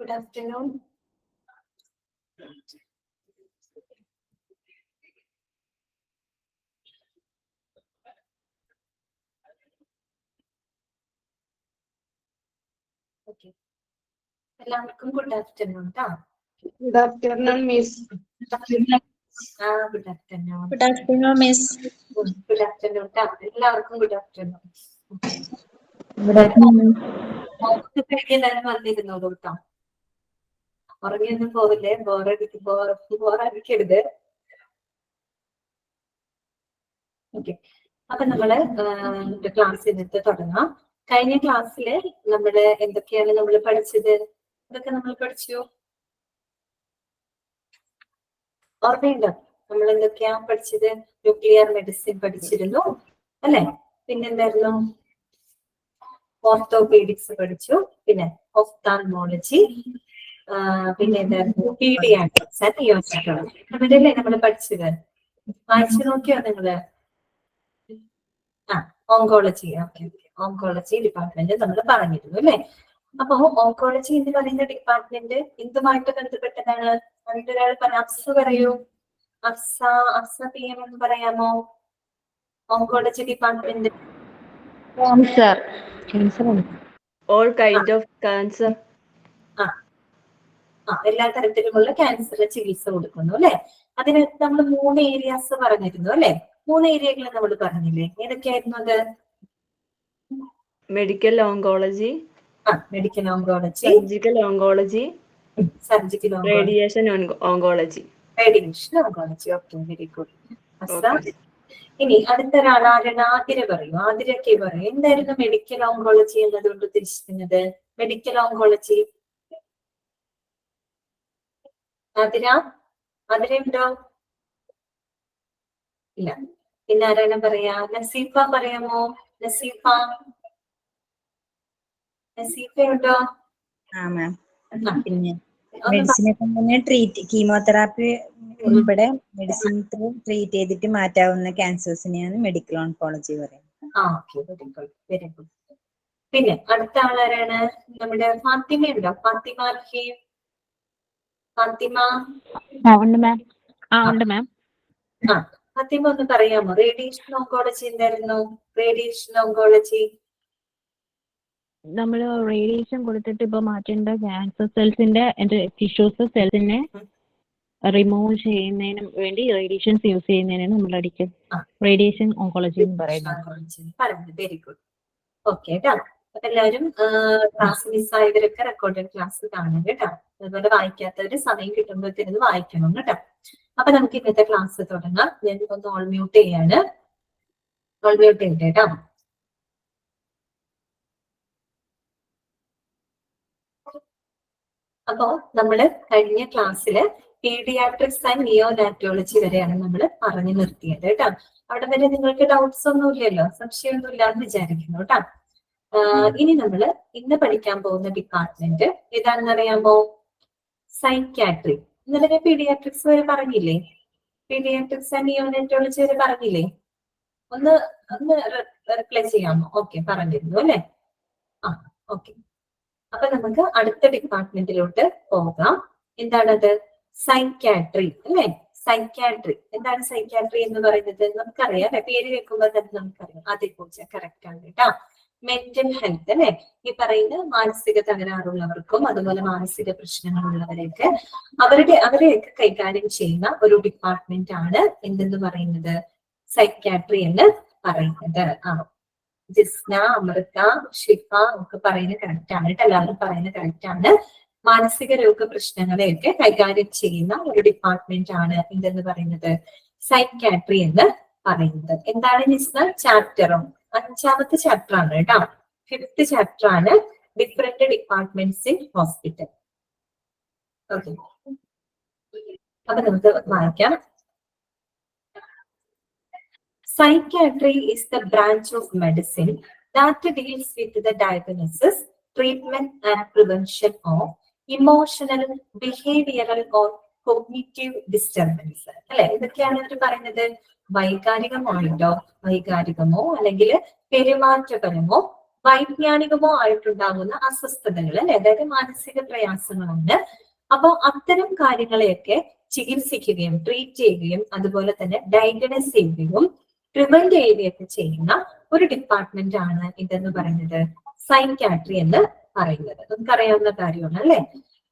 Good afternoon. Okay. എല്ലാവർക്കും good afternoon ട്ടാ. Good afternoon, Miss. Good afternoon. Good afternoon, Miss. Good afternoon ട്ടാ. എല്ലാവർക്കും good afternoon. Good afternoon. എല്ലാവരും വന്നിരുന്നോളൂ ട്ടോ. ഉറങ്ങിയൊന്നും പോവില്ലേ, ബോറടിക്കരുത്. ഓക്കെ, അപ്പൊ നമ്മള് ക്ലാസ് ഇന്നത്തെ തുടങ്ങാം. കഴിഞ്ഞ ക്ലാസ്സില് നമ്മള് എന്തൊക്കെയാണ് നമ്മൾ പഠിച്ചത്? ഇതൊക്കെ നമ്മൾ പഠിച്ചു, ഓർമ്മയുണ്ടോ? നമ്മൾ എന്തൊക്കെയാ പഠിച്ചത്? ന്യൂക്ലിയർ മെഡിസിൻ പഠിച്ചിരുന്നു അല്ലെ? പിന്നെന്തായിരുന്നു? ഓർത്തോപീഡിക്സ് പഠിച്ചു, പിന്നെ ഒഫ്താൽമോളജി, പിന്നെ എന്തായിരുന്നു? Paediatrics and neonatology. അവരല്ലേ നമ്മൾ പഠിച്ചത്? വായിച്ചു നോക്കിയോ നിങ്ങള്? ഓങ്കോളജി. ഓക്കെ, ഓങ്കോളജി ഡിപ്പാർട്ട്മെന്റ് നമ്മൾ പറഞ്ഞിരുന്നു അല്ലെ? അപ്പൊ ഓങ്കോളജി എന്ന് പറയുന്ന ഡിപ്പാർട്ട്മെന്റ് എന്തുമായിട്ട് ബന്ധപ്പെട്ടതാണ്? ഒരാൾ അഫ്സ പറയൂ. അഫ്സ PM എന്ന് പറയാമോ? Oncology department Cancer. All kind of cancer. എല്ലാ തരത്തിലുമുള്ള ക്യാൻസർ ചികിത്സ കൊടുക്കുന്നു അല്ലെ? അതിനകത്ത് നമ്മൾ 3 ഏരിയാസ് പറഞ്ഞിരുന്നു അല്ലെ? 3 ഏരിയകൾ നമ്മൾ പറഞ്ഞില്ലേ? ഏതൊക്കെയായിരുന്നു അത്? Medical oncology. Medical oncology, Surgical oncology. Surgical oncology, Radiation oncology. Radiation oncology. Okay, very good. ഇനി അടുത്ത ഒരാൾ ആരാണ്? ആതിര പറയൂ. ആതിരക്കെ പറയൂ. എന്തായിരുന്നു മെഡിക്കൽ ഓങ്കോളജി എന്നതുകൊണ്ട് ഉദ്ദേശിക്കുന്നത്? മെഡിക്കൽ ഓങ്കോളജി അതിലുണ്ടോ? ഇല്ല. പിന്നെ ആരാണ് പറയാ? നസീഫ പറയാമോ? നസീഫയുണ്ടോ? പിന്നെ മെഡിസിനൊക്കെ തന്നെ കീമോതെറാപ്പി ഉൾപ്പെടെ മെഡിസിൻ ട്രീറ്റ് ചെയ്തിട്ട് മാറ്റാവുന്ന ക്യാൻസേഴ്സിനെയാണ് മെഡിക്കൽ ഓങ്കോളജി പറയുന്നത്. Very good, very good. പിന്നെ അടുത്ത ആളാരാണ്? നമ്മുടെ ഫാത്തിമ ഉണ്ടോ? ഫാത്തിമ ഫാത്തിമ ഒന്ന് പറയാമോ? റേഡിയേഷൻ ഓങ്കോളജി എന്തായിരുന്നു? റേഡിയേഷൻ ഓങ്കോളജി നമ്മള് റേഡിയേഷൻ കൊടുത്തിട്ട് ഇപ്പൊ മാറ്റേണ്ട ക്യാൻസർ സെൽസിന്റെ ടിഷ്യൂസ് സെൽസിനെ റിമൂവ് ചെയ്യുന്നതിനും വേണ്ടി റേഡിയേഷൻസ് യൂസ് ചെയ്യുന്നതിനാണ് നമ്മൾ റേഡിയേഷൻ ഓങ്കോളജി എന്ന് പറയുന്നത്. Very good. ഓക്കെ കേട്ടോ. അപ്പൊ എല്ലാവരും ക്ലാസ് മിസ്സായവരൊക്കെ റെക്കോർഡഡ് ക്ലാസ് കാണും കേട്ടോ. അതുപോലെ വായിക്കാത്തവര് സമയം കിട്ടുമ്പോഴത്തേന് വായിക്കണം കേട്ടോ. അപ്പൊ നമുക്ക് ഇന്നത്തെ ക്ലാസ് തുടങ്ങാം. ഞാൻ ഒന്ന് ഓൾ മ്യൂട്ട് ചെയ്യാണ്. ഓൾ മ്യൂട്ട് ചെയ്യട്ടെ കേട്ടോ. അപ്പോ നമ്മള് കഴിഞ്ഞ ക്ലാസ്സില് പീഡിയാട്രിക്സ് ആൻഡ് നിയോനാറ്റോളജി വരെയാണ് നമ്മൾ പറഞ്ഞു നിർത്തിയത് കേട്ടോ. അവിടെ വരെ നിങ്ങൾക്ക് ഡൗട്ട്സ് ഒന്നും ഇല്ലല്ലോ, സംശയമൊന്നും ഇല്ലാന്ന് വിചാരിക്കുന്നു കേട്ടോ. ഇനി നമ്മള് ഇന്ന് പഠിക്കാൻ പോകുന്ന ഡിപ്പാർട്ട്മെന്റ് ഏതാണെന്ന് അറിയാമോ? സൈക്യാട്രി. ഇന്നലെ ഞാൻ പീഡിയാട്രിക്സ് വരെ പറഞ്ഞില്ലേ? പീഡിയാട്രിക്സ് ആൻഡ് നിയോനാറ്റോളജി വരെ പറഞ്ഞില്ലേ? ഒന്ന് റിപ്ലൈ ചെയ്യാമോ? ഓക്കെ, പറഞ്ഞിരുന്നു അല്ലെ? ഓക്കെ. അപ്പൊ നമുക്ക് അടുത്ത ഡിപ്പാർട്ട്മെന്റിലോട്ട് പോകാം. എന്താണത്? സൈക്യാട്രി അല്ലെ? സൈക്യാട്രി. എന്താണ് സൈക്യാട്രി എന്ന് പറയുന്നത്? നമുക്കറിയാം, പേര് കേൾക്കുമ്പോൾ തന്നെ നമുക്കറിയാം. അതേക്കുറിച്ച് കറക്റ്റ് ആണ് കേട്ടോ. മെന്റൽ ഹെൽത്ത് അല്ലെ? ഈ പറയുന്ന മാനസിക തകരാറുള്ളവർക്കും അതുപോലെ മാനസിക പ്രശ്നങ്ങളുള്ളവരെയൊക്കെ അവരെയൊക്കെ കൈകാര്യം ചെയ്യുന്ന ഒരു ഡിപ്പാർട്ട്മെന്റ് ആണ് എന്തെന്ന് പറയുന്നത്? സൈക്യാട്രി എന്ന് പറയുന്നത്. ജിസ്ന, അമൃത, ഷിഫ ഒക്കെ പറയുന്നത് കറക്റ്റ് ആണ് കേട്ടോ. എല്ലാവരും പറയുന്നത് കറക്റ്റ് ആണ്. മാനസിക രോഗ പ്രശ്നങ്ങളെയൊക്കെ കൈകാര്യം ചെയ്യുന്ന ഒരു ഡിപ്പാർട്ട്മെന്റ് ആണ് എന്തെന്ന് പറയുന്നത്? സൈക്യാട്രി എന്ന് പറയുന്നത്. എന്താണ് ജിസ്ന? ചാപ്റ്ററും 5ാമത്തെ ചാപ്റ്റർ ആണ് കേട്ടോ. 5th ചാപ്റ്റർ ആണ് different departments in hospital. Okay, അപ്പൊ നമുക്ക് വായിക്കാം. Psychiatry is the branch of medicine that deals with the diagnosis, treatment and prevention of emotional, behavioral or cognitive disturbance. അല്ലെ? ഇതൊക്കെയാണ് ഇവർ പറയുന്നത്. വൈകാരികമോ അല്ലെങ്കിൽ പെരുമാറ്റപരമോ വൈജ്ഞാനികമോ ആയിട്ടുണ്ടാകുന്ന അസ്വസ്ഥതകൾ അല്ലെ, അതായത് മാനസിക പ്രയാസങ്ങളുണ്ട്. അപ്പൊ അത്തരം കാര്യങ്ങളെയൊക്കെ ചികിത്സിക്കുകയും ട്രീറ്റ് ചെയ്യുകയും അതുപോലെ തന്നെ ഡയഗ്നോസ് ചെയ്യുകയും പ്രിവെന്റ് ചെയ്യുകയൊക്കെ ചെയ്യുന്ന ഒരു ഡിപ്പാർട്ട്മെന്റ് ആണ് ഇതെന്ന് പറയുന്നത് സൈക്യാട്രി എന്ന് പറയുന്നത്. നമുക്കറിയാവുന്ന കാര്യമാണ് അല്ലെ.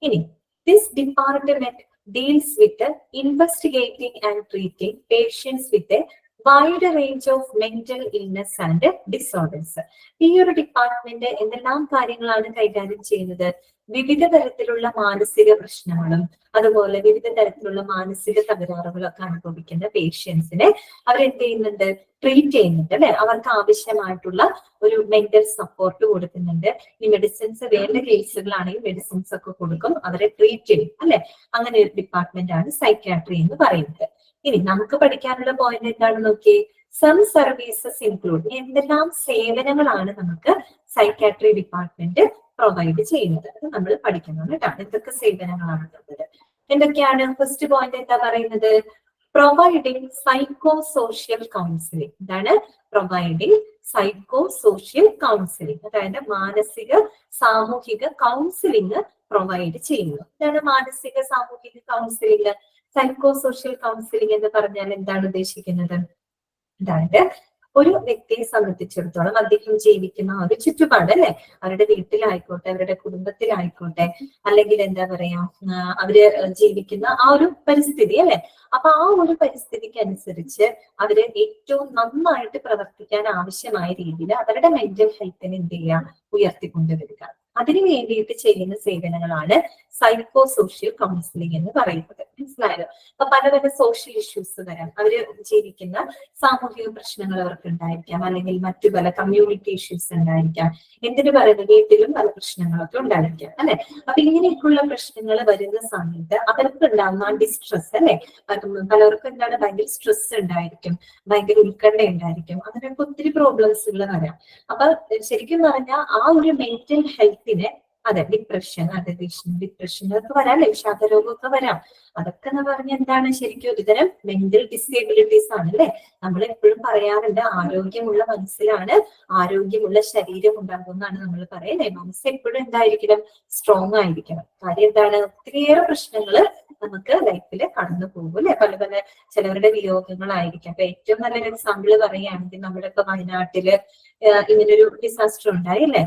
ഇനി this department deals with investigating and treating patients with a wide range of mental illness and disorders. ഈ ഒരു ഡിപ്പാർട്ട്മെന്റ് എന്തെല്ലാം കാര്യങ്ങളാണ് കൈകാര്യം ചെയ്യുന്നത്? വിവിധ തരത്തിലുള്ള മാനസിക പ്രശ്നങ്ങളും അതുപോലെ വിവിധ തരത്തിലുള്ള മാനസിക തകരാറുകളൊക്കെ അനുഭവിക്കുന്ന പേഷ്യൻസിനെ അവരെന്ത് ചെയ്യുന്നുണ്ട്? ട്രീറ്റ് ചെയ്യുന്നുണ്ട് അല്ലെ. അവർക്ക് ആവശ്യമായിട്ടുള്ള ഒരു മെന്റൽ സപ്പോർട്ട് കൊടുക്കുന്നുണ്ട്. ഈ മെഡിസിൻസ് വേണ്ട കേസുകളാണെങ്കിൽ മെഡിസിൻസ് ഒക്കെ കൊടുക്കും, അവരെ ട്രീറ്റ് ചെയ്യും അല്ലെ. അങ്ങനെ ഒരു ഡിപ്പാർട്ട്മെന്റ് ആണ് സൈക്യാട്രി എന്ന് പറയുന്നത്. ഇനി നമുക്ക് പഠിക്കാനുള്ള പോയിന്റ് എന്താണെന്ന് നോക്കി. സം സർവീസസ് ഇൻക്ലൂഡ്, എന്തെല്ലാം സേവനങ്ങളാണ് നമുക്ക് സൈക്യാട്രി ഡിപ്പാർട്ട്മെന്റ് പ്രൊവൈഡ് ചെയ്യുന്നത്? അത് നമ്മൾ പഠിക്കണം കേട്ടോ. എന്തൊക്കെ സേവനങ്ങളാണ് ഉള്ളത്, എന്തൊക്കെയാണ്? ഫസ്റ്റ് പോയിന്റ് എന്താ പറയുന്നത്? Providing psycho social counselling. എന്താണ് പ്രൊവൈഡിങ് സൈക്കോ സോഷ്യൽ കൗൺസിലിംഗ്? അതായത് മാനസിക സാമൂഹിക കൗൺസിലിംഗ് പ്രൊവൈഡ് ചെയ്യുന്നു. ഇതാണ് മാനസിക സാമൂഹിക കൗൺസിലിംഗ്. സൈക്കോ സോഷ്യൽ കൗൺസിലിംഗ് എന്ന് പറഞ്ഞാൽ എന്താണ് ഉദ്ദേശിക്കുന്നത്? അതായത് ഒരു വ്യക്തിയെ സംബന്ധിച്ചിടത്തോളം അദ്ദേഹം ജീവിക്കുന്ന ഒരു ചുറ്റുപാട് അല്ലെ, അവരുടെ വീട്ടിലായിക്കോട്ടെ അവരുടെ കുടുംബത്തിലായിക്കോട്ടെ അല്ലെങ്കിൽ എന്താ പറയാ അവര് ജീവിക്കുന്ന ആ ഒരു പരിസ്ഥിതി അല്ലെ, അപ്പൊ ആ ഒരു പരിസ്ഥിതിക്ക് അനുസരിച്ച് അവര് ഏറ്റവും നന്നായിട്ട് പ്രവർത്തിക്കാൻ ആവശ്യമായ രീതിയിൽ അവരുടെ മെന്റൽ ഹെൽത്തിനെ എന്ത് ചെയ്യുക? ഉയർത്തിക്കൊണ്ടുവരിക. അതിനു വേണ്ടിയിട്ട് ചെയ്യുന്ന സേവനങ്ങളാണ് സൈക്കോ സോഷ്യൽ കൗൺസിലിംഗ് എന്ന് പറയുന്നത്. മനസ്സിലായല്ലോ? അപ്പൊ പലതരം സോഷ്യൽ ഇഷ്യൂസ് വരാം. അവര് ജീവിക്കുന്ന സാമൂഹിക പ്രശ്നങ്ങൾ അവർക്ക് ഉണ്ടായിരിക്കാം, അല്ലെങ്കിൽ മറ്റു പല കമ്മ്യൂണിറ്റി ഇഷ്യൂസ് ഉണ്ടായിരിക്കാം. എന്തിനു പറയുന്നത്? വീട്ടിലും പല പ്രശ്നങ്ങളൊക്കെ ഉണ്ടായിരിക്കാം അല്ലെ. അപ്പൊ ഇങ്ങനെയൊക്കെയുള്ള പ്രശ്നങ്ങൾ വരുന്ന സമയത്ത് അവർക്ക് ഉണ്ടാകുന്ന ഡിസ്ട്രെസ് അല്ലെ, പലർക്കും എന്താണ് ഭയങ്കര സ്ട്രെസ് ഉണ്ടായിരിക്കും, ഭയങ്കര ഉത്കണ്ഠ ഉണ്ടായിരിക്കും, അങ്ങനെയൊക്കെ ഒത്തിരി പ്രോബ്ലംസുകൾ വരാം. അപ്പൊ ശരിക്കും പറഞ്ഞാൽ ആ ഒരു മെന്റൽ ഹെൽത്തിനെ, അതെ ഡിപ്രഷൻ ഒക്കെ വരാം അല്ലെ, വിഷാദരോഗമൊക്കെ വരാം. അതൊക്കെ എന്ന് പറഞ്ഞാൽ എന്താണ്? ശരിക്കും ഒരുതരം മെന്റൽ ഡിസേബിലിറ്റീസ് ആണ് അല്ലെ. നമ്മൾ എപ്പോഴും പറയാറുണ്ട് ആരോഗ്യമുള്ള മനസ്സിലാണ് ആരോഗ്യമുള്ള ശരീരം ഉണ്ടാകുമെന്നാണ് നമ്മൾ പറയുന്നത്. മനസ്സ് എപ്പോഴും എന്തായിരിക്കണം? സ്ട്രോങ് ആയിരിക്കണം. കാര്യം എന്താണ്? ഒത്തിരിയേറെ പ്രശ്നങ്ങള് നമുക്ക് ലൈഫിൽ കടന്നു പോകും അല്ലെ. പല പല ചിലവരുടെ വിയോഗങ്ങളായിരിക്കും. അപ്പൊ ഏറ്റവും നല്ലൊരു എക്സാമ്പിൾ പറയുകയാണെങ്കിൽ നമ്മുടെയൊക്കെ വയനാട്ടില് ഇങ്ങനൊരു ഡിസാസ്റ്റർ ഉണ്ടായി അല്ലെ,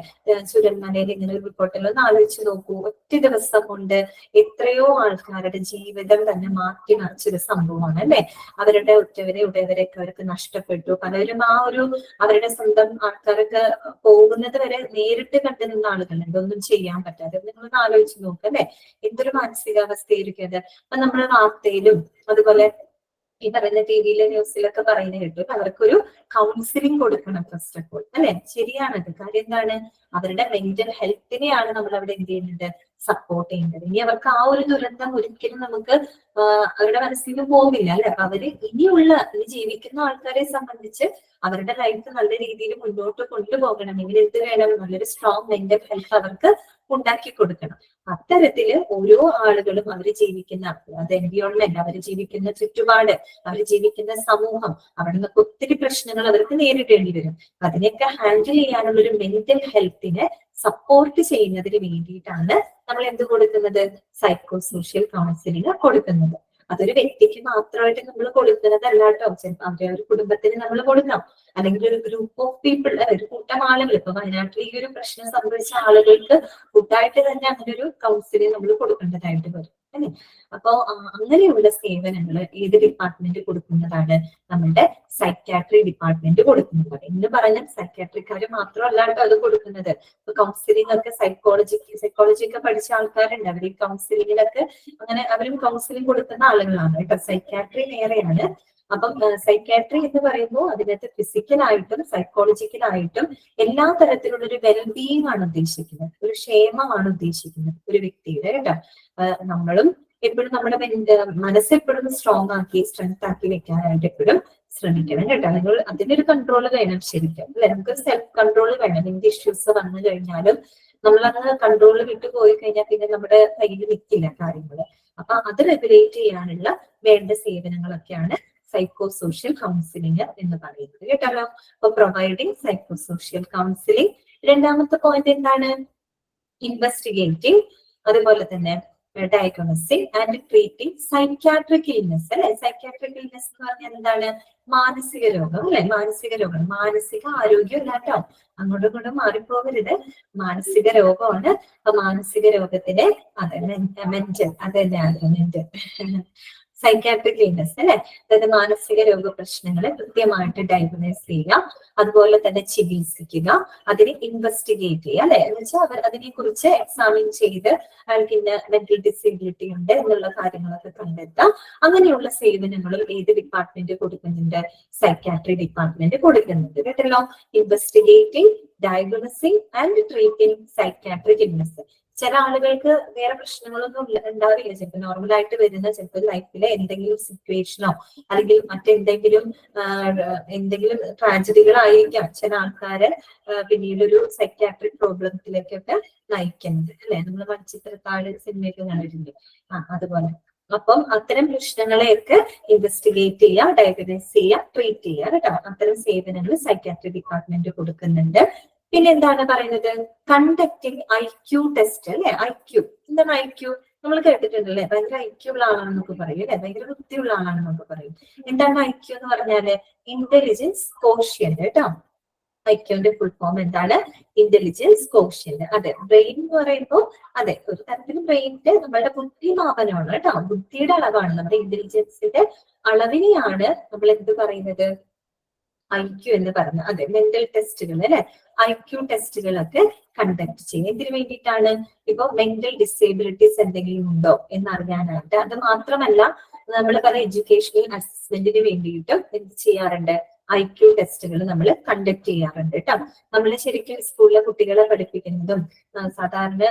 ചുരൽമലയിൽ ഇങ്ങനെ ഒരു റിപ്പോർട്ടിൽ ഒന്ന് ആലോചിച്ച് നോക്കൂ. ഒറ്റ ദിവസം കൊണ്ട് എത്രയോ ആൾക്കാരുടെ ജീവിതം തന്നെ മാറ്റി മറിച്ചൊരു സംഭവമാണ് അല്ലെ. അവരുടെ ഉറ്റവരെ ഉടയവരെയൊക്കെ അവർക്ക് നഷ്ടപ്പെട്ടു. പലരും ആ ഒരു അവരുടെ സ്വന്തം ആൾക്കാരൊക്കെ പോകുന്നത് വരെ നേരിട്ട് കണ്ടു നിന്ന ആളുകളുണ്ട്, ഒന്നും ചെയ്യാൻ പറ്റാതെ. നിങ്ങളൊന്ന് ആലോചിച്ച് നോക്കുക അല്ലെ, എന്തൊരു മാനസികാവസ്ഥയായിരിക്കും അത്. അപ്പൊ നമ്മുടെ വാർത്തയിലും അതുപോലെ ഈ പറയുന്ന ടിവിയിലെ ന്യൂസിലൊക്കെ പറയുന്നത് കേട്ടു അവർക്കൊരു കൗൺസിലിംഗ് കൊടുക്കണം ഫസ്റ്റ് ഓഫ് ഓൾ അല്ലെ. ശരിയാണത്. കാര്യം എന്താണ്? അവരുടെ മെന്റൽ ഹെൽത്തിനെയാണ് നമ്മൾ അവിടെ എന്ത് ചെയ്യുന്നത്? സപ്പോർട്ട് ചെയ്യേണ്ടത്. ഇനി അവർക്ക് ആ ഒരു ദുരന്തം ഒരിക്കലും നമുക്ക് അവരുടെ മനസ്സിൽ നിന്ന് പോകില്ല അല്ലെ. അപ്പൊ അവര് ഇനി ജീവിക്കുന്ന ആൾക്കാരെ സംബന്ധിച്ച് അവരുടെ ലൈഫ് നല്ല രീതിയിൽ മുന്നോട്ട് കൊണ്ടുപോകണമെങ്കിൽ എന്ത് വേണം? നല്ലൊരു സ്ട്രോങ് മെന്റൽ ഹെൽത്ത് അവർക്ക് ഉണ്ടാക്കി കൊടുക്കണം. അത്തരത്തില് ഓരോ ആളുകളും അവർ ജീവിക്കുന്ന അത് എൻവിയോൺമെന്റ്, അവർ ജീവിക്കുന്ന ചുറ്റുപാട്, അവർ ജീവിക്കുന്ന സമൂഹം, അവിടെ നിന്നൊക്കെ ഒത്തിരി പ്രശ്നങ്ങൾ അവർക്ക് നേരിടേണ്ടി വരും. അതിനെയൊക്കെ ഹാൻഡിൽ ചെയ്യാനുള്ള ഒരു മെന്റൽ ഹെൽത്തിനെ സപ്പോർട്ട് ചെയ്യുന്നതിന് വേണ്ടിയിട്ടാണ് നമ്മൾ എന്ത് കൊടുക്കുന്നത്? സൈക്കോ സോഷ്യൽ കൗൺസിലിംഗ് കൊടുക്കുന്നത്. അതൊരു വ്യക്തിക്ക് മാത്രമായിട്ട് നമ്മൾ കൊടുക്കുന്നതല്ല കേട്ടോ. ചിലപ്പോൾ അവരുടെ ഒരു കുടുംബത്തിന് നമ്മൾ കൊടുക്കാം, അല്ലെങ്കിൽ ഒരു ഗ്രൂപ്പ് ഓഫ് പീപ്പിൾ, ഒരു കൂട്ടം ആളുകൾ. ഇപ്പൊ വയനാട്ടിൽ ഈ ഒരു പ്രശ്നം സംഭവിച്ച ആളുകൾക്ക് കൂട്ടായിട്ട് തന്നെ അങ്ങനെ ഒരു കൗൺസിലിംഗ് നമ്മൾ കൊടുക്കേണ്ടതായിട്ട് വരും അല്ലെ. അപ്പോ അങ്ങനെയുള്ള സേവനങ്ങൾ ഏത് ഡിപ്പാർട്ട്മെന്റ് കൊടുക്കുന്നതാണ്? നമ്മുടെ സൈക്യാട്രി ഡിപ്പാർട്ട്മെന്റ് കൊടുക്കുന്നത്. എന്ന് പറഞ്ഞാൽ സൈക്യാട്രിക്കാര് മാത്രമല്ല കേട്ടോ അത് കൊടുക്കുന്നത്. ഇപ്പൊ കൗൺസിലിംഗ് ഒക്കെ സൈക്കോളജി ഒക്കെ പഠിച്ച ആൾക്കാരുണ്ട്. അവർ ഈ കൗൺസിലിങ്ങിലൊക്കെ അങ്ങനെ അവരും കൗൺസിലിംഗ് കൊടുക്കുന്ന ആളുകളാണ് കേട്ടോ. സൈക്യാട്രി വേറെയാണ്. അപ്പം സൈക്യാട്രി എന്ന് പറയുമ്പോൾ അതിനകത്ത് ഫിസിക്കലായിട്ടും സൈക്കോളജിക്കലായിട്ടും എല്ലാ തരത്തിലുള്ള ഒരു വെൽബീയിങ് ആണ് ഉദ്ദേശിക്കുന്നത്, ഒരു ക്ഷേമമാണ് ഉദ്ദേശിക്കുന്നത് ഒരു വ്യക്തിയുടെ കേട്ടോ. നമ്മളും എപ്പോഴും നമ്മുടെ മനസ്സെപ്പോഴും സ്ട്രെങ്ത് ആക്കി വെക്കാനായിട്ട് എപ്പോഴും ശ്രമിക്കണം കേട്ടോ. നിങ്ങൾ അതിനൊരു കൺട്രോൾ വേണം ശരിക്കും അല്ലെ. നമുക്ക് സെൽഫ് കൺട്രോൾ വേണം. എന്ത് ഇഷ്യൂസ് വന്നു കഴിഞ്ഞാലും നമ്മളത് കൺട്രോൾ വിട്ടു പോയി കഴിഞ്ഞാൽ പിന്നെ നമ്മുടെ കയ്യിൽ നിൽക്കില്ല കാര്യങ്ങൾ. അപ്പൊ അത് റെഗുലേറ്റ് ചെയ്യാനുള്ള വേണ്ട സേവനങ്ങളൊക്കെയാണ് സൈക്കോ സോഷ്യൽ കൗൺസിലിംഗ് എന്ന് പറയുന്നത് കേട്ടല്ലോ. അപ്പൊ പ്രൊവൈഡിങ് സൈക്കോ സോഷ്യൽ കൗൺസിലിംഗ് രണ്ടാമത്തെ പോയിന്റ് എന്താണ്? ഇൻവെസ്റ്റിഗേറ്റിംഗ്, അതുപോലെ തന്നെ diagnosing and treating psychiatric illness അല്ലെ. സൈക്യാട്രിക് ഇൽനെസ് എന്ന് പറഞ്ഞാൽ എന്താണ്? മാനസിക രോഗം അല്ലെ. മാനസിക രോഗം, മാനസിക ആരോഗ്യം ഇല്ലാട്ടോ, അങ്ങോട്ടും ഇങ്ങോട്ടും മാറിപ്പോകരുത്. മാനസിക രോഗമാണ്. അപ്പൊ മാനസിക രോഗത്തിന് അതെ മെന്റൽ, അത് തന്നെയാണ് മെന്റൽ സൈക്യാട്രിക് ഇൽനെസ് അല്ലെ. അതായത് മാനസിക രോഗ പ്രശ്നങ്ങളെ കൃത്യമായിട്ട് ഡയഗ്നോസ് ചെയ്യുക, അതുപോലെ തന്നെ ചികിത്സിക്കുക, അതിനെ ഇൻവെസ്റ്റിഗേറ്റ് ചെയ്യുക അല്ലെ. എന്ന് വെച്ചാൽ അവർ അതിനെ കുറിച്ച് എക്സാമിൻ ചെയ്ത് അയാൾക്ക് ഇന്ന മെന്റൽ ഡിസേബിലിറ്റി ഉണ്ട് എന്നുള്ള കാര്യങ്ങളൊക്കെ കണ്ടെത്താം. അങ്ങനെയുള്ള സേവനങ്ങളും ഏത് ഡിപ്പാർട്ട്മെന്റ് കൊടുക്കുന്നുണ്ട്? സൈക്യാട്രി ഡിപ്പാർട്ട്മെന്റ് കൊടുക്കുന്നുണ്ട്. കേട്ടല്ലോ. Investigating, diagnosing and treating psychiatric illness. ചില ആളുകൾക്ക് വേറെ പ്രശ്നങ്ങളൊന്നും ഉണ്ടാവില്ല. ചിലപ്പോൾ നോർമലായിട്ട് വരുന്ന, ചിലപ്പോൾ ലൈഫിലെ എന്തെങ്കിലും സിറ്റുവേഷനോ അല്ലെങ്കിൽ മറ്റെന്തെങ്കിലും എന്തെങ്കിലും ട്രാജഡികളായിരിക്കാം ചില ആൾക്കാര് പിന്നീട് ഒരു സൈക്യാട്രിക് പ്രോബ്ലത്തിലേക്കൊക്കെ നയിക്കുന്നത് അല്ലെ. നമ്മൾ മൺചിത്രത്താഴ് സിനിമയൊക്കെ കണ്ടിട്ടുണ്ട്. അതുപോലെ അപ്പം അത്തരം പ്രശ്നങ്ങളെയൊക്കെ ഇൻവെസ്റ്റിഗേറ്റ് ചെയ്യുക, ഡയഗ്നോസ് ചെയ്യുക, ട്രീറ്റ് ചെയ്യുക കേട്ടോ. അത്തരം സേവനങ്ങൾ സൈക്യാട്രി ഡിപ്പാർട്ട്മെന്റ് കൊടുക്കുന്നുണ്ട്. പിന്നെ എന്താണ് പറയുന്നത്? കണ്ടക്ടിങ് IQ ടെസ്റ്റ് അല്ലെ. IQ എന്താണ്? IQ നമ്മൾ കേട്ടിട്ടുണ്ടല്ലേ. ഭയങ്കര IQ ഉള്ള ആളാണെന്നൊക്കെ പറയും അല്ലെ. ഭയങ്കര ബുദ്ധിയുള്ള ആളാണെന്നൊക്കെ പറയും. എന്താണ് IQ എന്ന് പറഞ്ഞാല്? ഇന്റലിജൻസ് കോഷ്യന്റ് കേട്ടോ. IQന്റെ ഫുൾ ഫോം എന്താണ്? Intelligence quotient. അതെ, ബ്രെയിൻ എന്ന് പറയുമ്പോൾ അതെ ഒരു തരത്തിൽ ബ്രെയിനിന്റെ നമ്മളുടെ ബുദ്ധിമാപനമാണ് കേട്ടോ. ബുദ്ധിയുടെ അളവാണ്, നമ്മുടെ ഇന്റലിജൻസിന്റെ അളവിനെയാണ് നമ്മൾ എന്ത് പറയുന്നത്? IQ എന്ന് പറഞ്ഞ അതെ മെന്റൽ ടെസ്റ്റുകൾ അല്ലെ. IQ ടെസ്റ്റുകളൊക്കെ കണ്ടക്ട് ചെയ്യും. എന്തിനു വേണ്ടിയിട്ടാണ്? ഇപ്പൊ മെന്റൽ ഡിസേബിലിറ്റീസ് എന്തെങ്കിലും ഉണ്ടോ എന്നറിയാനായിട്ട്. അത് മാത്രമല്ല, നമ്മൾ പല എഡ്യൂക്കേഷണൽ അസസ്മെന്റിന് വേണ്ടിയിട്ടും എന്ത് ചെയ്യാറുണ്ട്? IQ ടെസ്റ്റുകൾ നമ്മൾ കണ്ടക്ട് ചെയ്യാറുണ്ട് കേട്ടോ. നമ്മൾ ശരിക്കും സ്കൂളിലെ കുട്ടികളെ പഠിപ്പിക്കുന്നതും സാധാരണ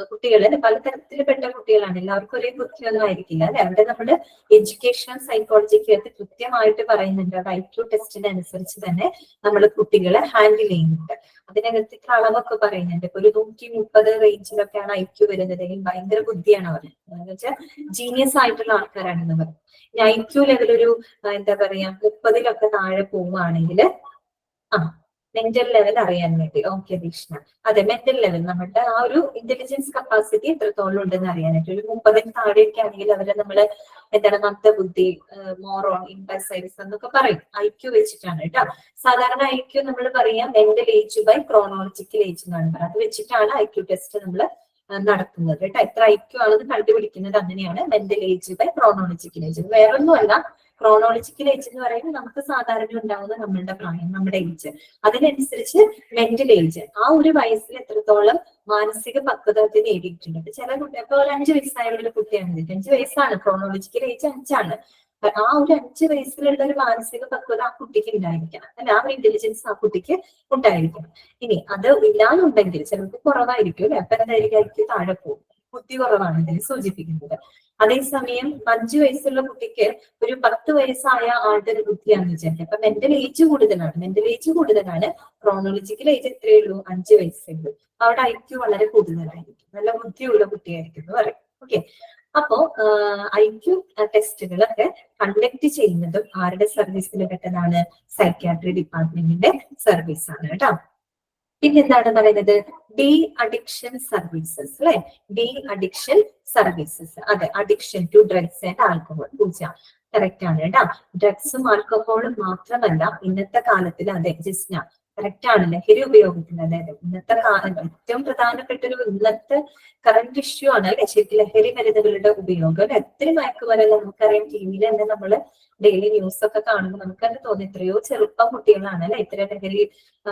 കുട്ടികളെ പലതരത്തിൽപ്പെട്ട കുട്ടികളാണ്, എല്ലാവർക്കും ഒരേ ബുദ്ധിയൊന്നും ആയിരിക്കില്ല അല്ലെ. അവിടെ നമ്മുടെ എഡ്യൂക്കേഷണൽ സൈക്കോളജിക്കകത്ത് കൃത്യമായിട്ട് പറയുന്നുണ്ട്. IQ ടെസ്റ്റിന് അനുസരിച്ച് തന്നെ നമ്മൾ കുട്ടികളെ ഹാൻഡിൽ ചെയ്യുന്നുണ്ട്. അതിനകത്ത് അളവൊക്കെ പറയുന്നുണ്ട്. ഇപ്പൊ ഒരു 130 റേഞ്ചിലൊക്കെയാണ് IQ വരുന്നതെങ്കിൽ ഭയങ്കര ബുദ്ധിയാണ് അവർ, എന്ന് വെച്ചാൽ ജീനിയസ് ആയിട്ടുള്ള ആൾക്കാരാണെന്ന് പറയും. IQ ലെവൽ ഒരു എന്താ പറയാ 30-ലൊക്കെ താഴെ പോവുകയാണെങ്കിൽ മെന്റൽ ലെവൽ അറിയാൻ വേണ്ടി. ഓക്കെ ദീഷ്ണ, അതെ മെന്റൽ ലെവൽ നമ്മുടെ ആ ഒരു ഇന്റലിജൻസ് കപ്പാസിറ്റി എത്രത്തോളം ഉണ്ടെന്ന് അറിയാനായിട്ട്. ഒരു 30-ന് താഴെയൊക്കെ ആണെങ്കിൽ അവരെ നമ്മള് എന്താണ് മന്ദബുദ്ധി, മോറോൺ, ഇമ്പൾസൈവ്സ് എന്നൊക്കെ പറയും. IQ വെച്ചിട്ടാണ് കേട്ടോ. സാധാരണ IQ നമ്മൾ പറയാം mental age by chronological age എന്നാണ് പറയുന്നത്. അത് വെച്ചിട്ടാണ് IQ ടെസ്റ്റ് നമ്മൾ നടത്തുന്നത് കേട്ടോ. എത്ര IQ ആണെന്ന് കണ്ടുപിടിക്കുന്നത് അങ്ങനെയാണ്. Mental age by chronological age. വേറൊന്നുമല്ല, ക്രോണോളജിക്കൽ ഏജ് എന്ന് പറയുന്നത് നമുക്ക് സാധാരണ ഉണ്ടാവുന്ന നമ്മളുടെ പ്രായം, നമ്മുടെ ഏജ്. അതിനനുസരിച്ച് മെന്റൽ ഏജ് ആ ഒരു വയസ്സിൽ എത്രത്തോളം മാനസിക പക്വത നേടിയിട്ടുണ്ട്. ചില കുട്ടി ഇപ്പൊ ഒരു 5 വയസ്സായ ഒരു കുട്ടിയാണ്, 5 വയസ്സാണ്, ക്രോണോളജിക്കൽ ഏജ് 5 ആ ഒരു 5 വയസ്സിലുള്ള ഒരു മാനസിക പക്വത ആ കുട്ടിക്ക് ഉണ്ടായിരിക്കണം അല്ലെ. ആ ഒരു ഇന്റലിജൻസ് ആ കുട്ടിക്ക് ഉണ്ടായിരിക്കണം. ഇനി അത് ഇല്ലാന്നുണ്ടെങ്കിൽ ചിലർക്ക് കുറവായിരിക്കും അല്ലെ. അപ്പൊ എന്തായിരിക്കും? താഴെ പോകും. ബുദ്ധി കുറവാണ് ഇതിന് സൂചിപ്പിക്കുന്നത്. അതേസമയം 5 വയസ്സുള്ള കുട്ടിക്ക് ഒരു 10 വയസ്സായ ആളുടെ ഒരു ബുദ്ധിയാണെന്ന് വിചാരിക്കുക. അപ്പൊ മെന്റൽ ഏജ് കൂടുതലാണ്. ക്രോണോളജിക്കൽ ഏജ് എത്രയേ ഉള്ളൂ? 5 വയസ്സേ ഉള്ളൂ. അവിടെ IQ വളരെ കൂടുതലായിരിക്കും, നല്ല ബുദ്ധിയുള്ള കുട്ടിയായിരിക്കും എന്ന് പറയും. ഓക്കെ. അപ്പോ IQ ടെസ്റ്റുകളൊക്കെ കണ്ടക്ട് ചെയ്യുന്നതും ആരുടെ സർവീസിൽ പെട്ടതാണ്? സൈക്യാട്രി ഡിപ്പാർട്ട്മെന്റിന്റെ സർവീസ് ആണ് കേട്ടോ. പിന്നെന്താണ് പറയുന്നത്? ഡി അഡിക്ഷൻ സർവീസസ് അല്ലെ. ഡി അഡിക്ഷൻ സർവീസസ്, അതെ addiction to drugs and alcohol. Pooja correct ആണ് കേട്ടോ. ഡ്രഗ്സും ആൽക്കഹോളും മാത്രമല്ല ഇന്നത്തെ കാലത്തിൽ, അതെ ജസ്ന കറക്റ്റ് ആണ്, ലഹരി ഉപയോഗത്തിന്. അതായത് ഇന്നത്തെ ഏറ്റവും പ്രധാനപ്പെട്ട ഒരു ഇന്നത്തെ കറന്റ് ഇഷ്യൂ ആണ് അല്ലെ ശരിക്കും ലഹരി മരുന്നുകളുടെ ഉപയോഗം. എത്ര മയക്കുമരുന്ന് നമുക്കറിയാം. TV-ൽ തന്നെ നമ്മള് ഡെയിലി ന്യൂസ് ഒക്കെ കാണുമ്പോൾ നമുക്ക് തന്നെ തോന്നി എത്രയോ ചെറുപ്പം കുട്ടികളാണ് അല്ലെ ഇത്തരം ലഹരി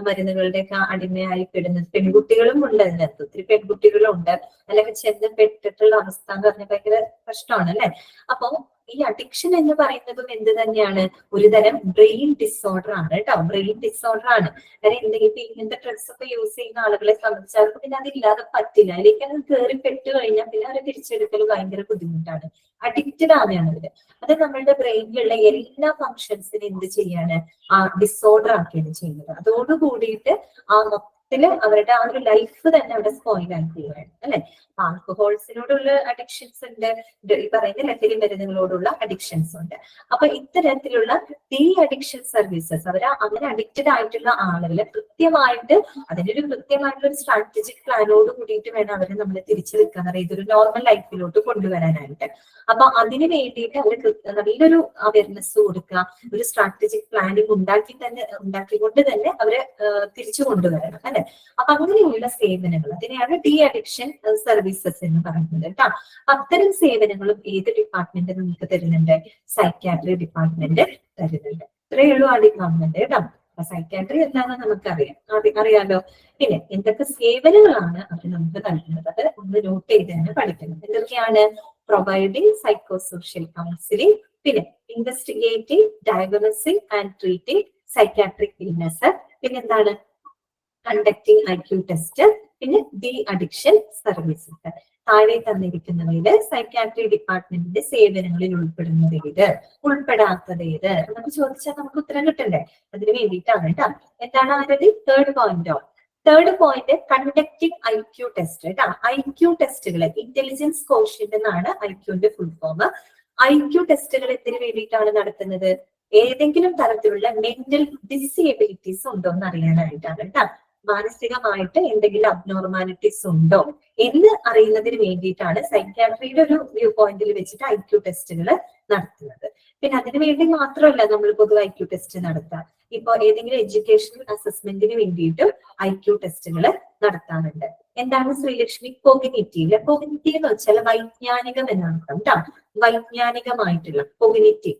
മരുന്നുകളുടെയൊക്കെ അടിമയായി പെടുന്നത്. പെൺകുട്ടികളും ഉണ്ട് അതിനകത്ത്, ഒത്തിരി പെൺകുട്ടികളും ഉണ്ട്. അല്ലെങ്കിൽ ചെന്ന് പെട്ടിട്ടുള്ള അവസ്ഥ എന്ന് പറഞ്ഞാൽ ഭയങ്കര കഷ്ടമാണ് അല്ലെ. അപ്പൊ ഈ അഡിക്ഷൻ എന്ന് പറയുന്നതും എന്ത് തന്നെയാണ്? ഒരു തരം ബ്രെയിൻ ഡിസോർഡർ ആണ് കേട്ടോ. ബ്രെയിൻ ഡിസോർഡർ ആണ്. കാരണം എന്തെങ്കിലും ഇങ്ങനത്തെ ഡ്രഗ്സ് ഒക്കെ യൂസ് ചെയ്യുന്ന ആളുകളെ സംബന്ധിച്ച് അവർക്ക് പിന്നെ അതില്ലാതെ പറ്റില്ല. അതിലേക്ക് അത് കയറി പെട്ട് കഴിഞ്ഞാൽ പിന്നെ അവരെ തിരിച്ചെടുക്കൽ ഭയങ്കര ബുദ്ധിമുട്ടാണ്. അഡിക്റ്റഡ് ആവുകയാണ് അവര്. അത് നമ്മളുടെ ബ്രെയിനിലുള്ള എല്ലാ ഫങ്ഷൻസിനും എന്ത് ചെയ്യാണ്? ഡിസോർഡർ ആക്കിയാണ് ചെയ്യുന്നത്. അതോടുകൂടിയിട്ട് അവരുടെ ആ ഒരു ലൈഫ് തന്നെ അവിടെ സ്പോയിൽ ആക്കുകയാണ് അല്ലെ. ആൽക്കഹോൾസിനോടുള്ള അഡിക്ഷൻസ് ഉണ്ട്, ഈ പറയുന്ന ലഹരി മരുന്നുകളോടുള്ള അഡിക്ഷൻസ് ഉണ്ട്. അപ്പൊ ഇത്തരത്തിലുള്ള ഡി അഡിക്ഷൻ സർവീസസ് അങ്ങനെ അഡിക്റ്റഡ് ആയിട്ടുള്ള ആളുകളെ കൃത്യമായിട്ട് അതിനൊരു കൃത്യമായിട്ടുള്ള ഒരു സ്ട്രാറ്റജിക് പ്ലാനോട് കൂടിയിട്ട് വേണം അവരെ നമ്മൾ തിരിച്ചു വെക്കാൻ പറയുന്നത് ഇതൊരു നോർമൽ ലൈഫിലോട്ട് കൊണ്ടുവരാനായിട്ട്. അപ്പൊ അതിന് വേണ്ടിയിട്ട് അവർ നല്ലൊരു അവയർനെസ് കൊടുക്കുക, ഒരു സ്ട്രാറ്റജിക് പ്ലാനിങ് ഉണ്ടാക്കിക്കൊണ്ട് തന്നെ അവരെ തിരിച്ചു കൊണ്ടുവരണം അല്ലെ. അപ്പൊ അങ്ങനെയുള്ള സേവനങ്ങൾ അതിനെയാണ് ഡി അഡിക്ഷൻ സർവീസസ് എന്ന് പറയുന്നത് കേട്ടോ. അത്തരം സേവനങ്ങളും ഏത് ഡിപ്പാർട്ട്മെന്റ് നമുക്ക് തരുന്നുണ്ട്? സൈക്യാട്രി ഡിപ്പാർട്ട്മെന്റ് തരുന്നുണ്ട്. ഇത്രയേ ഉള്ളൂ ആ ഡിപ്പാർട്ട്മെന്റ് കേട്ടോ. സൈക്യാട്രി എന്താണെന്ന് നമുക്കറിയാലോ. പിന്നെ എന്തൊക്കെ സേവനങ്ങളാണ് അവർ നമുക്ക് നൽകുന്നത് അത് ഒന്ന് നോട്ട് ചെയ്ത് തന്നെ പഠിക്കണം. എന്തൊക്കെയാണ്? പ്രൊവൈഡിങ് സൈക്കോസോഷ്യൽ കൗൺസിലിംഗ്, പിന്നെ investigating, diagnosing and treating psychiatric illness, പിന്നെ എന്താണ്? കണ്ടക്ടിങ് IQ ടെസ്റ്റ്, പിന്നെ ഡി അഡിക്ഷൻ സർവീസസ്. താഴെ തന്നിരിക്കുന്നവയില് സൈക്യാട്രി ഡിപ്പാർട്ട്മെന്റിന്റെ സേവനങ്ങളിൽ ഉൾപ്പെടാത്തത് ഏത് നമുക്ക് ചോദിച്ചാൽ നമുക്ക് ഉത്തരം കിട്ടണ്ടേ? അതിന് വേണ്ടിയിട്ടാണ് കേട്ടോ. എന്താണ് Aarti? Third point conducting IQ test കേട്ടോ. IQ ടെസ്റ്റുകൾ ഇന്റലിജൻസ് കോഷ്യന്റ് എന്നാണ് IQന്റെ ഫുൾ ഫോം. IQ ടെസ്റ്റുകൾ എന്തിനു വേണ്ടിയിട്ടാണ് നടത്തുന്നത്? ഏതെങ്കിലും തരത്തിലുള്ള മെന്റൽ ഡിസേബിലിറ്റീസ് ഉണ്ടോ എന്ന് അറിയാനായിട്ടാണ് കേട്ടോ. മാനസികമായിട്ട് എന്തെങ്കിലും അബ്നോർമാലിറ്റീസ് ഉണ്ടോ എന്ന് അറിയുന്നതിന് വേണ്ടിയിട്ടാണ് സൈക്യാട്രിയുടെ ഒരു വ്യൂ പോയിന്റിൽ വെച്ചിട്ട് IQ ടെസ്റ്റുകൾ നടത്തുന്നത്. പിന്നെ അതിനു വേണ്ടി മാത്രമല്ല നമ്മൾ പൊതുവെ IQ ടെസ്റ്റ് നടത്താം. ഇപ്പൊ ഏതെങ്കിലും എഡ്യൂക്കേഷണൽ അസസ്മെന്റിന് വേണ്ടിയിട്ടും IQ ടെസ്റ്റുകൾ നടത്താറുണ്ട്. എന്താണ് ശ്രീലക്ഷ്മി? കോഗ്നിറ്റീവ് എന്ന് വെച്ചാൽ വൈജ്ഞാനികം എന്നാണ് കേട്ടോ. വൈജ്ഞാനികമായിട്ടുള്ള കോഗ്നിറ്റീവ്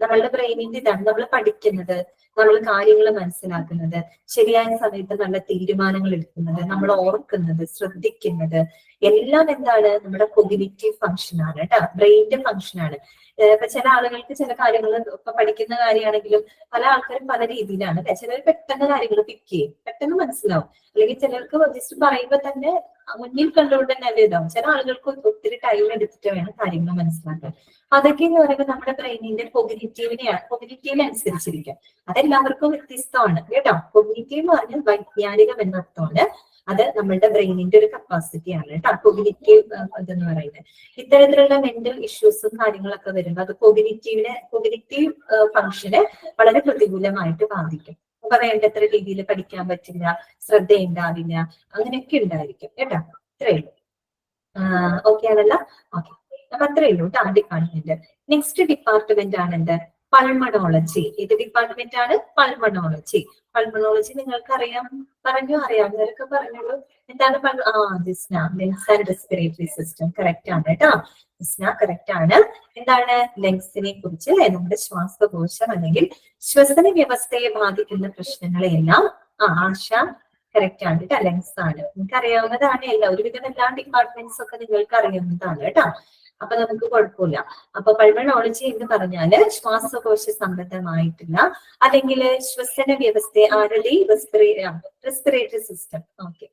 നമ്മളുടെ ബ്രെയിനിന്റെ ഇതാണ്. നമ്മൾ പഠിക്കുന്നത്, നമ്മൾ കാര്യങ്ങൾ മനസ്സിലാക്കുന്നത്, ശരിയായ സമയത്ത് നല്ല തീരുമാനങ്ങൾ എടുക്കുന്നത്, നമ്മൾ ഓർക്കുന്നത്, ശ്രദ്ധിക്കുന്നത് എല്ലാം എന്താണ്? നമ്മുടെ കോഗ്നിറ്റീവ് ഫംഗ്ഷൻ ആണ് കേട്ടോ, ബ്രെയിനിന്റെ ഫംഗ്ഷൻ ആണ്. ഇപ്പൊ ചില ആളുകൾക്ക് ചില കാര്യങ്ങൾ ഇപ്പൊ പഠിക്കുന്ന കാര്യമാണെങ്കിലും പല ആൾക്കാരും പല രീതിയിലാണ് അല്ലെ. ചിലർ പെട്ടെന്ന് കാര്യങ്ങൾ പിക്ക് ചെയ്യും, പെട്ടെന്ന് മനസ്സിലാവും. അല്ലെങ്കിൽ ചിലർക്ക് ജസ്റ്റ് പറയുമ്പോ തന്നെ മുന്നിൽ കണ്ടുകൊണ്ട് തന്നെ ഇതാവും. ചില ആളുകൾക്ക് ഒത്തിരി ടൈം എടുത്തിട്ട് വേണം കാര്യങ്ങൾ മനസ്സിലാക്കാൻ. അതൊക്കെ എന്ന് പറയുമ്പോൾ നമ്മുടെ ബ്രെയിനിന്റെ കോഗ്നിറ്റീവിനനുസരിച്ചിരിക്കും. അതെല്ലാവർക്കും വ്യത്യസ്തമാണ് കേട്ടോ. കോഗ്നിറ്റീവ് എന്ന് പറഞ്ഞാൽ വൈജ്ഞാനികം എന്നർത്ഥമാണ്. അത് നമ്മളുടെ ബ്രെയിനിന്റെ ഒരു കപ്പാസിറ്റി ആണ് കേട്ടോ. കോഗ്നിറ്റീവ് ഇതെന്ന് പറയുന്നത് ഇത്തരത്തിലുള്ള മെന്റൽ ഇഷ്യൂസും കാര്യങ്ങളൊക്കെ വരുമ്പോൾ അത് കോഗ്നിറ്റീവ് ഫംഗ്ഷനെ വളരെ പ്രതികൂലമായിട്ട് ബാധിക്കും. അപ്പൊ വേണ്ടത്ര രീതിയിൽ പഠിക്കാൻ പറ്റില്ല, ശ്രദ്ധ ഉണ്ടാവില്ല, അങ്ങനെയൊക്കെ ഉണ്ടായിരിക്കും കേട്ടോ. ഇത്രയേ ഉള്ളൂ. ഓക്കെ ആണല്ലോ? ഓക്കെ, അപ്പൊ അത്രയേ ഉള്ളൂ കേട്ടോ ആ ഡിപ്പാർട്ട്മെന്റ്. നെക്സ്റ്റ് ഡിപ്പാർട്ട്മെന്റ് ആണ് എന്ത്? പൾമണോളജി. ഏത് ഡിപ്പാർട്ട്മെന്റ് ആണ്? പൾമണോളജി. പൾമണോളജി നിങ്ങൾക്ക് അറിയാവുന്നവരൊക്കെ പറഞ്ഞോളൂ. എന്താണ് Jisna? Lungs and respiratory system. Correct ആണ് കേട്ടോ. ജിസ്ന കറക്റ്റ് ആണ്. എന്താണ്? ലങ്സിനെ കുറിച്ച് നമ്മുടെ ശ്വാസകോശം അല്ലെങ്കിൽ ശ്വസന വ്യവസ്ഥയെ ബാധിക്കുന്ന പ്രശ്നങ്ങളെല്ലാം ആശ കറക്റ്റ് ആണ് കേട്ടോ. ലങ്സ് ആണ്. നിങ്ങൾക്ക് അറിയാവുന്നതാണ്. ഒരുവിധം എല്ലാ ഡിപ്പാർട്ട്മെന്റ്സും ഒക്കെ നിങ്ങൾക്ക് അറിയാവുന്നതാണ് കേട്ടോ. അപ്പൊ നമുക്ക് കുഴപ്പമില്ല. അപ്പൊ പൾമണോളജി എന്ന് പറഞ്ഞാല് ശ്വാസകോശ സംബന്ധമായിട്ടുള്ള അല്ലെങ്കിൽ ശ്വസന വ്യവസ്ഥ റെസ്പിറേറ്ററി സിസ്റ്റം. ഓക്കെ,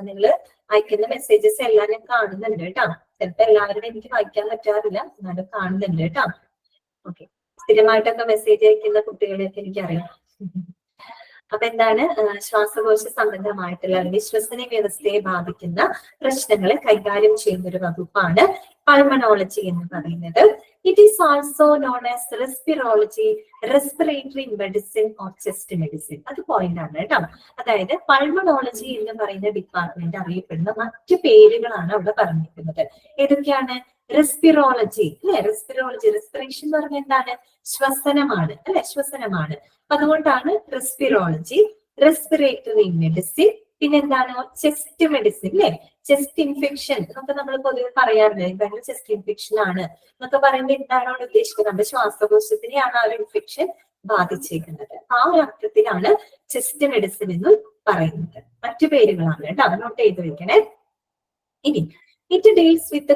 നിങ്ങൾ അയക്കുന്ന മെസ്സേജസ് എല്ലാം ഞാൻ കാണുന്നുണ്ട് കേട്ടോ. ചിലപ്പോ എല്ലാവരുടെയും എനിക്ക് വായിക്കാൻ പറ്റാറില്ല, എന്നാലും കാണുന്നുണ്ട് കേട്ടോ. ഓക്കെ, സ്ഥിരമായിട്ടൊക്കെ മെസ്സേജ് അയക്കുന്ന കുട്ടികളെയൊക്കെ എനിക്കറിയാം. അപ്പൊ എന്താണ്? ശ്വാസകോശ സംബന്ധമായിട്ടുള്ള അല്ലെങ്കിൽ ശ്വസന വ്യവസ്ഥയെ ബാധിക്കുന്ന പ്രശ്നങ്ങളെ കൈകാര്യം ചെയ്യുന്ന ഒരു വകുപ്പാണ് പൾമണോളജി എന്ന് പറയുന്നത്. It is also known as respiratory medicine or chest medicine. അത് പോയിന്റ് ആണ് കേട്ടോ. അതായത് പൾമണോളജി എന്ന് പറയുന്ന ഡിപ്പാർട്ട്മെന്റ് അറിയപ്പെടുന്ന മറ്റു പേരുകളാണ് അവിടെ പറഞ്ഞിരിക്കുന്നത്. ഏതൊക്കെയാണ്? റെസ്പിറോളജി അല്ലെ. റെസ്പിറേഷൻ എന്ന് പറഞ്ഞാൽ എന്താണ്? ശ്വസനമാണ് അല്ലെ, ശ്വസനമാണ്. അതുകൊണ്ടാണ് റെസ്പിറോളജി. റെസ്പിറേറ്ററി മെഡിസിൻ, പിന്നെന്താണ്? ചെസ്റ്റ് മെഡിസിൻ അല്ലെ. ചെസ്റ്റ് ഇൻഫെക്ഷൻ എന്നൊക്കെ നമ്മൾ പൊതുവെ പറയാറില്ലേ, ഭയങ്കര ചെസ്റ്റ് ഇൻഫെക്ഷൻ ആണ് എന്നൊക്കെ പറയുമ്പോൾ എന്താണ് അവിടെ ഉദ്ദേശിക്കുന്നത്? നമ്മുടെ ശ്വാസകോശത്തിനെയാണ് ആ ഒരു ഇൻഫെക്ഷൻ ബാധിച്ചേക്കുന്നത്. ആ ഒരു അർത്ഥത്തിലാണ് ചെസ്റ്റ് മെഡിസിൻ എന്ന് പറയുന്നത്. മറ്റു പേരുകളാണ് കേട്ടോ, നോട്ട് ചെയ്ത് വെക്കണേ. ഇനി ഇറ്റ് ഡീൽസ് വിത്ത്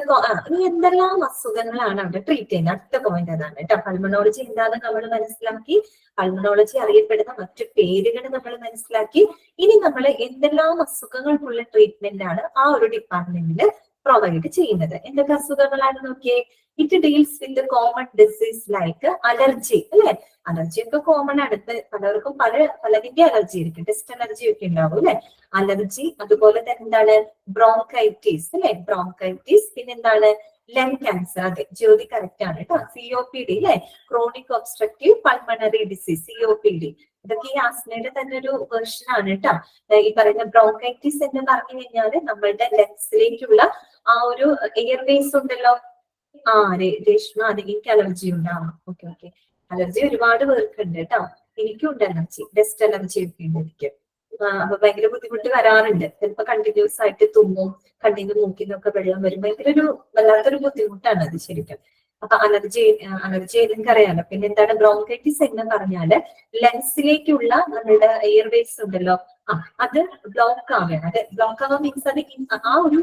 എന്തെല്ലാം അസുഖങ്ങളാണ് അവിടെ ട്രീറ്റ് ചെയ്യുന്നത്? അടുത്ത പോയിന്റ് അതാണ് കേട്ടോ. പൾമണോളജി എന്താണെന്ന് നമ്മൾ മനസ്സിലാക്കി, പൾമണോളജി അറിയപ്പെടുന്ന മറ്റു പേരുകൾ നമ്മൾ മനസ്സിലാക്കി. ഇനി നമ്മൾ എന്തെല്ലാം അസുഖങ്ങൾക്കുള്ള ട്രീറ്റ്മെന്റ് ആണ് ആ ഒരു ഡിപ്പാർട്ട്മെന്റിൽ പ്രൊവൈഡ് ചെയ്യുന്നത്? എന്തൊക്കെ അസുഖങ്ങളാണ് നോക്കിയേ. It deals with common disease like allergy അല്ലെ. അലർജി ഒക്കെ കോമൺ ആണ്. പലർക്കും പലതിന്റെ അലർജി ആയിരിക്കും. ടെസ്റ്റ് അലർജി ഒക്കെ ഉണ്ടാവും അല്ലെ. അലർജി, അതുപോലെ തന്നെ എന്താണ് ബ്രോങ്കൈറ്റിസ് അല്ലെ, ബ്രോങ്കൈറ്റിസ്, പിന്നെ എന്താണ് ലങ് ക്യാൻസർ. അതെ, ജ്യോതി കറക്റ്റ് ആണ് കേട്ടോ. COPD അല്ലെ, chronic obstructive pulmonary disease, COPD. ഇതൊക്കെ ഈ ആസ്മയുടെ തന്നെ ഒരു വേർഷൻ ആണ് കേട്ടോ. ഈ പറയുന്ന ബ്രോങ്കൈറ്റിസ് എന്ന് പറഞ്ഞു കഴിഞ്ഞാല് നമ്മളുടെ ലങ്സിലേക്കുള്ള ആ ഒരു എയർവേസ് ഉണ്ടല്ലോ. രേഷ്മ, അത് എനിക്ക് അലർജി ഉണ്ടാവും. ഓക്കെ. അലർജി ഒരുപാട് പേർക്കുണ്ട് കേട്ടോ. എനിക്കും ഉണ്ട് അലർജി, ഡസ്റ്റ് അലർജി ഒക്കെ ഉണ്ട് എനിക്ക്. അപ്പൊ ഭയങ്കര ബുദ്ധിമുട്ട് വരാറുണ്ട്. ചിലപ്പോ കണ്ടിന്യൂസ് ആയിട്ട് തുമ്മും, കണ്ണിന് മൂക്കിനൊക്കെ വെള്ളം വരും. ഭയങ്കര ഒരു വല്ലാത്തൊരു ബുദ്ധിമുട്ടാണ് അത് ശരിക്കും. അപ്പൊ അലർജി നിങ്ങൾക്ക് അറിയാലോ. പിന്നെ എന്താണ് ബ്രോങ്കൈറ്റിസ് എന്ന് പറഞ്ഞാല് ലങ്സിലേക്കുള്ള നമ്മളുടെ എയർവേസ് ഉണ്ടല്ലോ, അത് ബ്ലോക്ക് ആവുകയാണ്. അത് ബ്ലോക്ക് ആവാൻ മീൻസ് അത് ആ ഒരു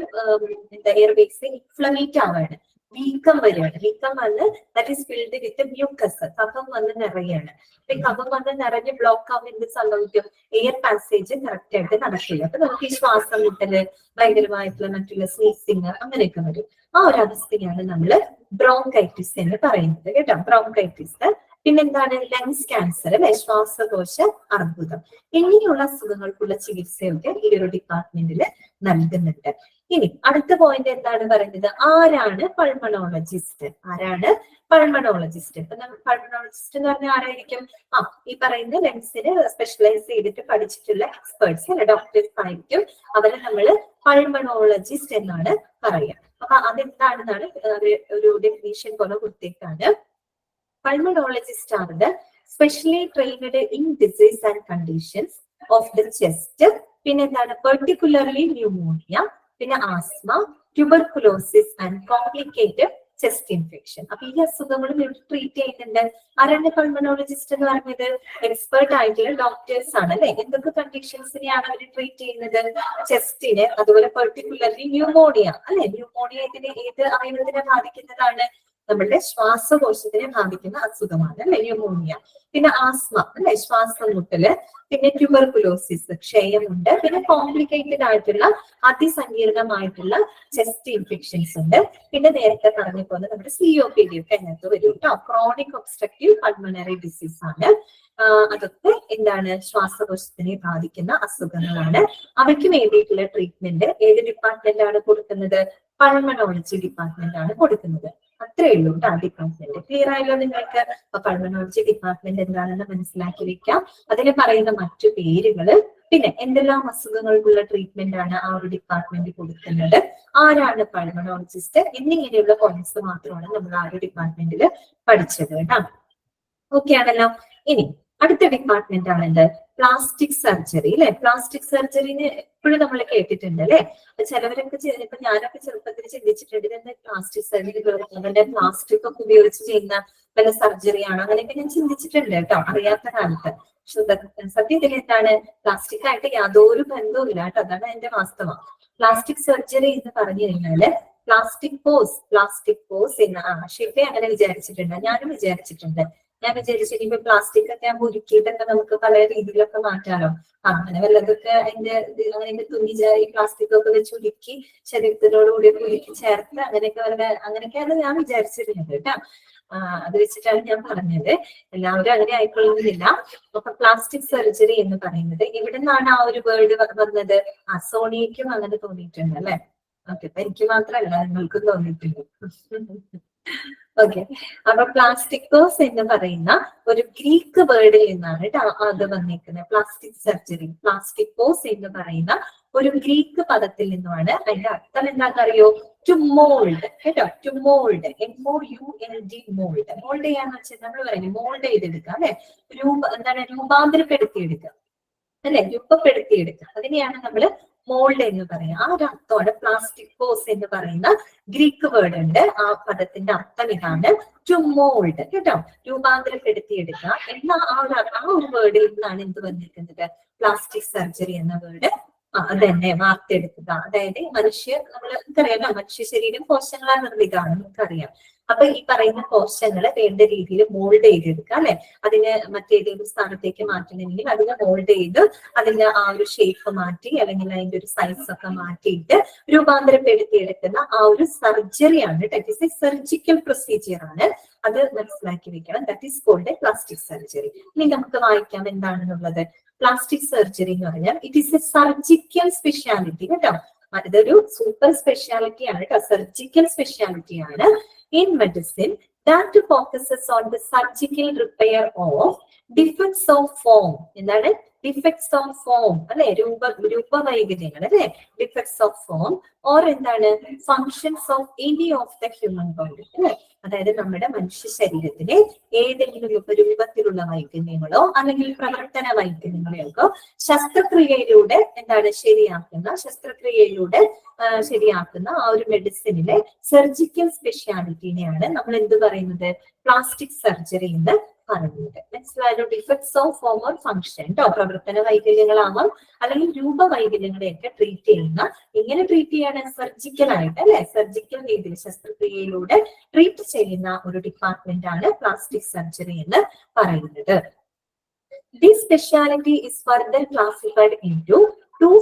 എയർവേസ് ഇൻഫ്ലമേറ്റ് ആവുകയാണ്, വീക്കം വരികയാണ്. വീക്കം വന്ന് that is filled with mucus, കഫം വന്ന് നിറയാണ്. കഫം വന്ന് നിറഞ്ഞ് ബ്ലോക്ക് ആവുമ്പോൾ എന്ത് സംഭവിക്കും? എയർ പാസേജ് കറക്റ്റ് ആയിട്ട് നടക്കില്ല. അപ്പൊ നമുക്ക് ഈ ശ്വാസം മുട്ടല്, ഭയങ്കരമായിട്ടുള്ള മറ്റുള്ള സ്നീസിങ് അങ്ങനെയൊക്കെ വരും. ആ ഒരു അവസ്ഥയാണ് നമ്മൾ ബ്രോങ്കൈറ്റിസ് എന്ന് പറയുന്നത് കേട്ടോ. ബ്രോങ്കൈറ്റിസ്. പിന്നെന്താണ് ലങ്സ് ക്യാൻസർ അല്ലെ, ശ്വാസകോശ അർബുദം. ഇങ്ങനെയുള്ള അസുഖങ്ങൾക്കുള്ള ചികിത്സയൊക്കെ ഈ ഒരു ഡിപ്പാർട്ട്മെന്റിൽ നൽകുന്നുണ്ട്. ഇനി അടുത്ത പോയിന്റ് എന്താണ് പറയുന്നത്? ആരാണ് പൾമണോളജിസ്റ്റ്? ആരാണ് പൾമണോളജിസ്റ്റ്? ഇപ്പൊ പൾമണോളജിസ്റ്റ് എന്ന് പറഞ്ഞാൽ ആരായിരിക്കും? ഈ പറയുന്ന ലങ്സിന് സ്പെഷ്യലൈസ് ചെയ്തിട്ട് പഠിച്ചിട്ടുള്ള എക്സ്പേർട്സ് അല്ലെ, ഡോക്ടേഴ്സ് ആയിരിക്കും. അവരെ നമ്മൾ പൾമണോളജിസ്റ്റ് എന്നാണ് പറയുക. അപ്പൊ അതെന്താണെന്നാണ് ഒരു ഡെഫിനേഷൻ പോലെ കൊടുത്തേക്കാണ്. Pulmonologists are the specially trained in disease and conditions of the chest. പിന്നെ എന്താണ്? Particularly pneumonia, പിന്നെ asthma, tuberculosis and complicated chest infection. അപ്പൊ ഈ അസുഖങ്ങളും ഇവർ ട്രീറ്റ് ചെയ്യുന്നുണ്ട്. ആരാണ് പൾമണോളജിസ്റ്റ് എന്ന് പറയുന്നത്? എക്സ്പേർട്ട് ആയിട്ടുള്ള ഡോക്ടേഴ്സ് ആണ് അല്ലെ. എന്തൊക്കെ കണ്ടീഷൻസിനെയാണ് അവർ ട്രീറ്റ് ചെയ്യുന്നത്? ചെസ്റ്റിന്, അതുപോലെ പെർട്ടിക്കുലർലി ന്യൂമോണിയ അല്ലെ. ന്യൂമോണിയ ഇതിന് ഏത് അവയവത്തിനെ ബാധിക്കുന്നതാണ്? നമ്മളുടെ ശ്വാസകോശത്തിനെ ബാധിക്കുന്ന അസുഖമാണ് അല്ലെ ന്യൂമോണിയ. പിന്നെ ആസ്മ അല്ലെ, ശ്വാസം മുട്ടല്, പിന്നെ ട്യൂബർകുലോസിസ്, ക്ഷയമുണ്ട്, പിന്നെ കോംപ്ലിക്കേറ്റഡ് ആയിട്ടുള്ള അതിസങ്കീർണമായിട്ടുള്ള ചെസ്റ്റ് ഇൻഫെക്ഷൻസ് ഉണ്ട്. പിന്നെ നേരത്തെ പറഞ്ഞ പോലെ നമ്മുടെ COPD ഒക്കെ അതിനകത്ത് വരും കേട്ടോ. ക്രോണിക് ഒബ്സ്ട്രക്റ്റീവ് പൾമണറി ഡിസീസ് ആണ്. അതൊക്കെ എന്താണ്? ശ്വാസകോശത്തിനെ ബാധിക്കുന്ന അസുഖങ്ങളാണ്. അവയ്ക്ക് വേണ്ടിയിട്ടുള്ള ട്രീറ്റ്മെന്റ് ഏത് ഡിപ്പാർട്ട്മെന്റ് ആണ് കൊടുക്കുന്നത്? പൾമണോളജി ഡിപ്പാർട്ട്മെന്റ് ആണ് കൊടുക്കുന്നത്. അത്രേ ഉള്ളൂ കേട്ടോ ഡിപ്പാർട്ട്മെന്റ്. ക്ലിയർ ആയല്ലോ നിങ്ങൾക്ക്? അപ്പൊ പൾമണോളജി ഡിപ്പാർട്ട്മെന്റ് എന്താണെന്ന് മനസ്സിലാക്കി വെക്കാം. അതിന് പറയുന്ന മറ്റു പേരുകള്, പിന്നെ എന്തെല്ലാം അസുഖങ്ങൾക്കുള്ള ട്രീറ്റ്മെന്റ് ആണ് ആ ഒരു ഡിപ്പാർട്ട്മെന്റ് കൊടുക്കുന്നത്, ആരാണ് പൾമണോളജിസ്റ്റ് എന്നിങ്ങനെയുള്ള പോയിന്റ്സ് മാത്രമാണ് നമ്മൾ ആ ഒരു ഡിപ്പാർട്ട്മെന്റിൽ പഠിച്ചത് കേട്ടോ. ഓക്കെ ആണല്ലോ. ഇനി അടുത്ത ഡിപ്പാർട്ട്മെന്റ് ആണെന്ത്? പ്ലാസ്റ്റിക് സർജറി അല്ലെ. പ്ലാസ്റ്റിക് സർജറിന് എപ്പോഴും നമ്മൾ കേട്ടിട്ടുണ്ട് അല്ലെ. ചിലവരൊക്കെ ഇപ്പൊ ഞാനൊക്കെ ചെറുപ്പത്തിൽ ചിന്തിച്ചിട്ടുണ്ട്, ഇതെന്താ പ്ലാസ്റ്റിക് സർജറി, അവരുടെ പ്ലാസ്റ്റിക് ഒക്കെ ഉപയോഗിച്ച് ചെയ്യുന്ന വല്ല സർജറിയാണോ, അങ്ങനെയൊക്കെ ഞാൻ ചിന്തിച്ചിട്ടുണ്ട് കേട്ടോ അറിയാത്ത കാലത്ത്. പക്ഷെ സത്യത്തിൽ എന്താണ്? പ്ലാസ്റ്റിക് ആയിട്ട് യാതൊരു ബന്ധവും ഇല്ല കേട്ടോ. അതാണ് എന്റെ വാസ്തവം. പ്ലാസ്റ്റിക് സർജറി എന്ന് പറഞ്ഞു കഴിഞ്ഞാല് പ്ലാസ്റ്റിക് പോസ് എന്ന് ഷിഫ അങ്ങനെ വിചാരിച്ചിട്ടുണ്ട്, ഞാനും വിചാരിച്ചിട്ടുണ്ട്. ഞാൻ വിചാരിച്ചു ഇപ്പൊ പ്ലാസ്റ്റിക് ഒക്കെ ഉരുക്കിയിട്ടൊക്കെ നമുക്ക് പല രീതിയിലൊക്കെ മാറ്റാലോ. അങ്ങനെ വല്ലതൊക്കെ അതിന്റെ തുന്നി ഈ പ്ലാസ്റ്റിക് ഒക്കെ വെച്ച് ഉരുക്കി ശരീരത്തിനോടുകൂടി ഉരുക്കി ചേർത്ത് അങ്ങനെയൊക്കെയാണ് ഞാൻ വിചാരിച്ചിരുന്നത് കേട്ടോ. അത് വെച്ചിട്ടാണ് ഞാൻ പറഞ്ഞത്. എല്ലാവരും അങ്ങനെ ആയിക്കൊള്ളുന്നില്ല. അപ്പൊ പ്ലാസ്റ്റിക് സർജറി എന്ന് പറയുന്നത് ഇവിടെ നിന്നാണ് ആ ഒരു വേർഡ് വന്നത്. സോണിയയ്ക്കും അങ്ങനെ തോന്നിയിട്ടുണ്ട് അല്ലെ. ഓക്കെ, അപ്പൊ എനിക്ക് മാത്രമല്ല, നിങ്ങൾക്കും തോന്നിയിട്ടുണ്ട്. ഓക്കെ, അപ്പൊ പ്ലാസ്റ്റിക്കോസ് എന്ന് പറയുന്ന ഒരു ഗ്രീക്ക് വേർഡിൽ നിന്നാണ് അത് വന്നിരിക്കുന്നത്. പ്ലാസ്റ്റിക് സർജറി, പ്ലാസ്റ്റിക്കോസ് എന്ന് പറയുന്ന ഒരു ഗ്രീക്ക് പദത്തിൽ നിന്നുമാണ്. അതിന്റെ അർത്ഥം എന്താണെന്നറിയോ? ടു മോൾഡ് കേട്ടോ. To mould, MOULD, mould. Mould ചെയ്യാന്ന് വെച്ചാൽ നമ്മൾ പറയുന്നത് മോൾഡ് ചെയ്തെടുക്കുക അല്ലെ. രൂപാന്തരപ്പെടുത്തിയെടുക്കുക അല്ലെ, രൂപപ്പെടുത്തിയെടുക്കുക. അതിനെയാണ് നമ്മൾ മോൾഡ് എന്ന് പറയുക. ആ ഒരു അർത്ഥമാണ് പ്ലാസ്റ്റിക്കോസ് എന്ന് പറയുന്ന ഗ്രീക്ക് വേർഡ് ഉണ്ട്. ആ പദത്തിന്റെ അർത്ഥം ഇതാണ്, ടു മോൾഡ് കേട്ടോ, രൂപാന്തരപ്പെടുത്തിയെടുക്കുക എന്ന ആ ഒരു വേർഡിൽ നിന്നാണ് എന്ത് വന്നിരിക്കുന്നത്? പ്ലാസ്റ്റിക് സർജറി എന്ന വേർഡ് അതന്നെ വാർത്തെടുക്കുക. അതായത് നമുക്കറിയാം മനുഷ്യ ശരീരം കോശങ്ങളാൽ നിർമ്മിതമാണ്, നമുക്കറിയാം. അപ്പൊ ഈ പറയുന്ന കോശങ്ങളെ വേണ്ട രീതിയിൽ മോൾഡ് ചെയ്തെടുക്കുക അല്ലെ, അതിന് മറ്റേതെങ്കിലും സ്ഥാനത്തേക്ക് മാറ്റണമെങ്കിൽ അതിനെ മോൾഡ് ചെയ്ത് അതിന്റെ ആ ഒരു ഷേപ്പ് മാറ്റി അല്ലെങ്കിൽ അതിന്റെ ഒരു സൈസ് ഒക്കെ മാറ്റിയിട്ട് രൂപാന്തരപ്പെടുത്തിയെടുക്കുന്ന ആ ഒരു സർജറിയാണ്. That is a surgical procedure ആണ്. അത് മനസ്സിലാക്കി വെക്കണം. That is called a plastic surgery. ഇനി നമുക്ക് വായിക്കാം എന്താണെന്നുള്ളത്. പ്ലാസ്റ്റിക് സർജറി എന്ന് പറഞ്ഞാൽ it is a surgical speciality കേട്ടോ. ഇതൊരു സൂപ്പർ സ്പെഷ്യാലിറ്റി ആണ് കേട്ടോ, സർജിക്കൽ സ്പെഷ്യാലിറ്റി ആണ് in medicine that focuses on the surgical repair of defects of form. എന്താണ് ഡിഫക്ട്സ് ഓഫ് ഫോം അല്ലെ, രൂപവൈകല്യങ്ങൾ അല്ലെ, ഡിഫക്ട്സ് ഓഫ് ഫോം ഓർ എന്താണ് functions of any of the human body അല്ലെ. അതായത് നമ്മുടെ മനുഷ്യ ശരീരത്തിലെ ഏതെങ്കിലും രൂപത്തിലുള്ള വൈകല്യങ്ങളോ അല്ലെങ്കിൽ പ്രവർത്തന വൈകല്യങ്ങളെയൊക്കെ ശസ്ത്രക്രിയയിലൂടെ എന്താണ് ശസ്ത്രക്രിയയിലൂടെ ശരിയാക്കുന്ന ആ ഒരു മെഡിസിനിലെ സർജിക്കൽ സ്പെഷ്യാലിറ്റിനെയാണ് നമ്മൾ എന്ത് പറയുന്നത്, പ്ലാസ്റ്റിക് സർജറി എന്ന് പറയുന്നത്. മനസ്സിലായാലോ? Defects of form or function കേട്ടോ, പ്രവർത്തന വൈകല്യങ്ങളാവാം അല്ലെങ്കിൽ രൂപവൈകല്യങ്ങളെയൊക്കെ ട്രീറ്റ് ചെയ്യുന്ന, ഇങ്ങനെ ട്രീറ്റ് ചെയ്യാണ് സർജിക്കൽ ആയിട്ട് അല്ലെ, സർജിക്കൽ രീതിയിൽ ശസ്ത്രക്രിയയിലൂടെ ട്രീറ്റ് ചെയ്യുന്ന ഒരു ഡിപ്പാർട്ട്മെന്റ് ആണ് പ്ലാസ്റ്റിക് സർജറി എന്ന് പറയുന്നത്. This speciality is further classified into 2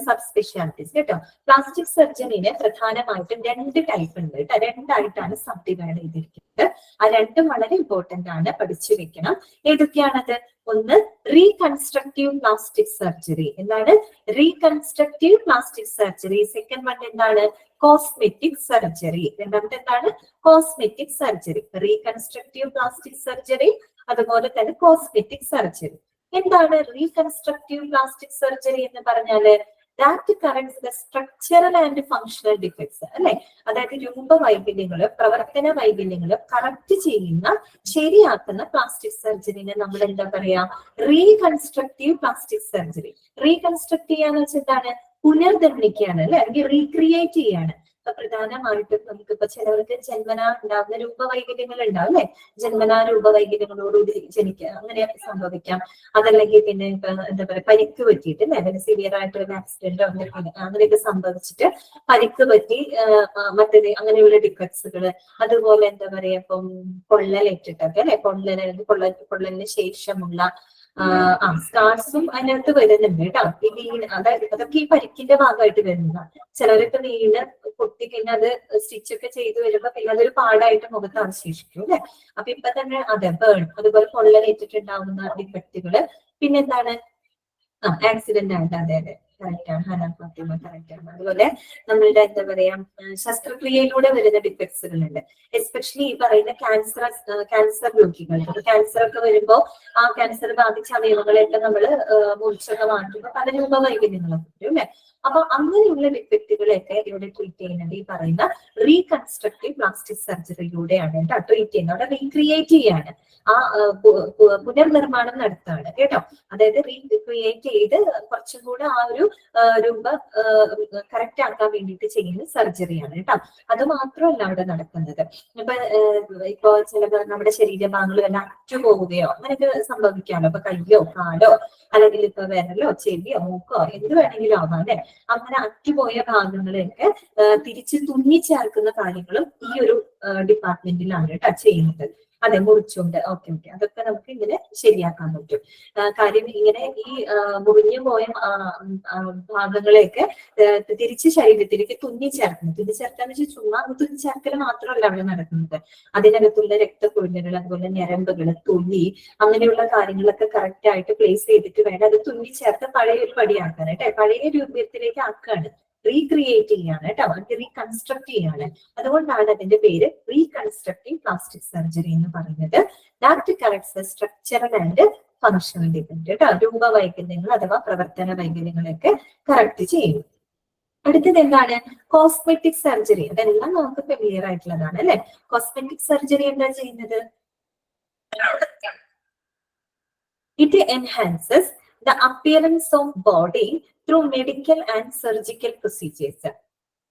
sub specialities കേട്ടോ. പ്ലാസ്റ്റിക് സർജറിനെ പ്രധാനമായിട്ടും 2 ടൈപ്പ് ഉണ്ട് കേട്ടോ, 2 ആയിട്ടാണ് സബ് ഡിവൈഡ് ചെയ്തിരിക്കുന്നത്. ആ 2 വളരെ ഇമ്പോർട്ടന്റ് ആണ്, പഠിച്ചു വെക്കണം. ഏതൊക്കെയാണത്? ഒന്ന് റീകൺസ്ട്രക്റ്റീവ് പ്ലാസ്റ്റിക് സർജറി. എന്താണ് reconstructive plastic surgery? Second one എന്താണ്? Cosmetic surgery. രണ്ടാമത്തെ എന്താണ്? Cosmetic surgery. Reconstructive plastic surgery അതുപോലെ തന്നെ കോസ്മെറ്റിക് സർജറി. എന്താണ് റീകൺസ്ട്രക്റ്റീവ് പ്ലാസ്റ്റിക് സർജറി എന്ന് പറഞ്ഞാല്? That corrects the structural and functional defects അല്ലെ, അതായത് രൂപവൈകല്യങ്ങള് പ്രവർത്തന വൈകല്യങ്ങള് കറക്റ്റ് ചെയ്യുന്ന, ശരിയാക്കുന്ന പ്ലാസ്റ്റിക് സർജറിനെ നമ്മൾ എന്താ പറയാ? Reconstructive plastic surgery. റീകൺസ്ട്രക്ട് ചെയ്യാന്ന് വെച്ചാൽ എന്താണ്? പുനർനിർമ്മിക്കുകയാണ് അല്ലെ, അല്ലെങ്കിൽ റീക്രിയേറ്റ് ചെയ്യാണ്. അപ്പൊ പ്രധാനമായിട്ടും നമുക്കിപ്പോ ചിലവർക്ക് ജന്മനാ ഉണ്ടാകുന്ന രൂപവൈകല്യങ്ങൾ ഉണ്ടാവും അല്ലെ, ജന്മനാ രൂപവൈകല്യങ്ങളോടുകൂടി ജനിക്കുക, അങ്ങനെയൊക്കെ സംഭവിക്കാം. അതല്ലെങ്കിൽ പിന്നെ എന്താ പറയാ പരിക്ക് പറ്റിയിട്ട് അല്ലെ, സിവിയർ ആയിട്ടൊരു ആക്സിഡന്റോ അങ്ങനെയൊക്കെ സംഭവിച്ചിട്ട് പരിക്ക് പറ്റി മറ്റേത് അങ്ങനെയുള്ള ഡിഫക്ട്സുകള്, അതുപോലെ എന്താ പറയാ ഇപ്പം പൊള്ളലേറ്റിട്ടൊക്കെ അല്ലെ, പൊള്ളലിന് ശേഷമുള്ള സ്കാർസും അതിനകത്ത് വരുന്നുണ്ട് കേട്ടോ. അതായത് അതൊക്കെ ഈ പരിക്കിന്റെ ഭാഗമായിട്ട് വരുന്നതാണ്. ചിലരൊക്കെ വീണ് പൊട്ടി കഴിഞ്ഞാൽ അത് സ്റ്റിച്ചൊക്കെ ചെയ്ത് വരുമ്പോ പിന്നെ അതൊരു പാടായിട്ട് മുഖത്ത് അവശേഷിക്കും അല്ലെ. അപ്പൊ ഇപ്പൊ തന്നെ അതെ ബേൺ, അതുപോലെ പൊള്ളലേറ്റിട്ടുണ്ടാവുന്ന ഡിഫക്റ്റുകള്, പിന്നെന്താണ് ആക്സിഡന്റ് ആയിട്ട്. അതെ അതെ കറക്റ്റ് ആണ്, ഹനാൻ ഫാത്തിമ കറക്റ്റ് ആണ്. അതുപോലെ നമ്മളുടെ എന്താ പറയാ ശസ്ത്രക്രിയയിലൂടെ വരുന്ന ഡിഫക്ട്സുകളുണ്ട്. എസ്പെഷ്യലി ഈ പറയുന്ന ക്യാൻസർ രോഗികൾ, ക്യാൻസർ ഒക്കെ വരുമ്പോ ആ ക്യാൻസർ ബാധിച്ച അവയവങ്ങളെയൊക്കെ നമ്മൾ മുറിച്ചൊക്കെ മാറ്റുമ്പോൾ പല രൂപവൈകല്യങ്ങളൊക്കെ വരും അല്ലെ. അപ്പൊ അങ്ങനെയുള്ള ഡിഫക്റ്റുകളെയൊക്കെ ഇവിടെ ട്രീറ്റ് ചെയ്യുന്നത് ഈ പറയുന്ന റീകൺസ്ട്രക്റ്റീവ് പ്ലാസ്റ്റിക് സർജറിയിലൂടെയാണ് കേട്ടോ ട്രീറ്റ് ചെയ്യുന്നത്. അവിടെ റീക്രിയേറ്റ് ചെയ്യാണ്, ആ പുനർനിർമ്മാണം നടത്താണ് കേട്ടോ. അതായത് റീക്രിയേറ്റ് ചെയ്ത് കുറച്ചും കൂടെ ആ ഒരു രൂപ കറക്റ്റ് ആക്കാൻ വേണ്ടിയിട്ട് ചെയ്യുന്ന സർജറിയാണ് കേട്ടോ. അത് മാത്രമല്ല അവിടെ നടക്കുന്നത്. ഇപ്പൊ ചില നമ്മുടെ ശരീരഭാഗങ്ങൾ വല്ല അറ്റുപോവുകയോ അങ്ങനെയൊക്കെ സംഭവിക്കാമല്ലോ. ഇപ്പൊ കയ്യോ കാലോ അല്ലെങ്കിൽ ഇപ്പൊ വിരലോ ചെവിയോ മൂക്കോ എന്ത് വേണമെങ്കിലും ആവാം അല്ലെ. അങ്ങനെ അറ്റുപോയ ഭാഗങ്ങളെയൊക്കെ തിരിച്ച് തുന്നിച്ചേർക്കുന്ന കാര്യങ്ങളും ഈ ഒരു ഡിപ്പാർട്ട്മെന്റിലാണ് കേട്ടോ ചെയ്യുന്നത്. അതെ മുറിച്ചുകൊണ്ട് ഓക്കെ അതൊക്കെ നമുക്ക് ഇങ്ങനെ ശരിയാക്കാൻ പറ്റും. കാര്യം ഇങ്ങനെ ഈ മുറിഞ്ഞു പോയ ഭാഗങ്ങളെയൊക്കെ തിരിച്ച് ശരീരത്തിലേക്ക് തുന്നിച്ചേർക്കാന്ന് വെച്ചാൽ ചുമ്മാ തുന്നിച്ചേർക്കൽ മാത്രമല്ല അവിടെ നടക്കുന്നത്. അതിനകത്തുള്ള രക്തക്കുഴലുകൾ, അതുപോലെ ഞരമ്പുകൾ, തൊലി, അങ്ങനെയുള്ള കാര്യങ്ങളൊക്കെ കറക്റ്റ് ആയിട്ട് പ്ലേസ് ചെയ്തിട്ട് വേണം അത് തുന്നിച്ചേർത്ത് പഴയ ഒരു പടിയാക്കാനായിട്ട്, പഴയ രൂപത്തിലേക്ക് ആക്കുകയാണ്, റീക്രിയേറ്റ് ചെയ്യാണ് കേട്ടോ, റീകൺസ്ട്രക്ട് ചെയ്യാണ്. അതുകൊണ്ടാണ് അതിന്റെ പേര് റീകൺസ്ട്രക്റ്റീവ് പ്ലാസ്റ്റിക് സർജറി എന്ന് പറയുന്നത്. That corrects the structural and functional defect കേട്ടോ, രൂപവൈകല്യങ്ങൾ അഥവാ പ്രവർത്തന വൈകല്യങ്ങളൊക്കെ കറക്റ്റ് ചെയ്യും. അടുത്തത് എന്താണ്? Cosmetic surgery. അതെല്ലാം നമുക്ക് ഫെമിലിയർ ആയിട്ടുള്ളതാണ് അല്ലെ. കോസ്മെറ്റിക് സർജറി എന്താ ചെയ്യുന്നത്? It enhances the appearance of body through medical and surgical procedures.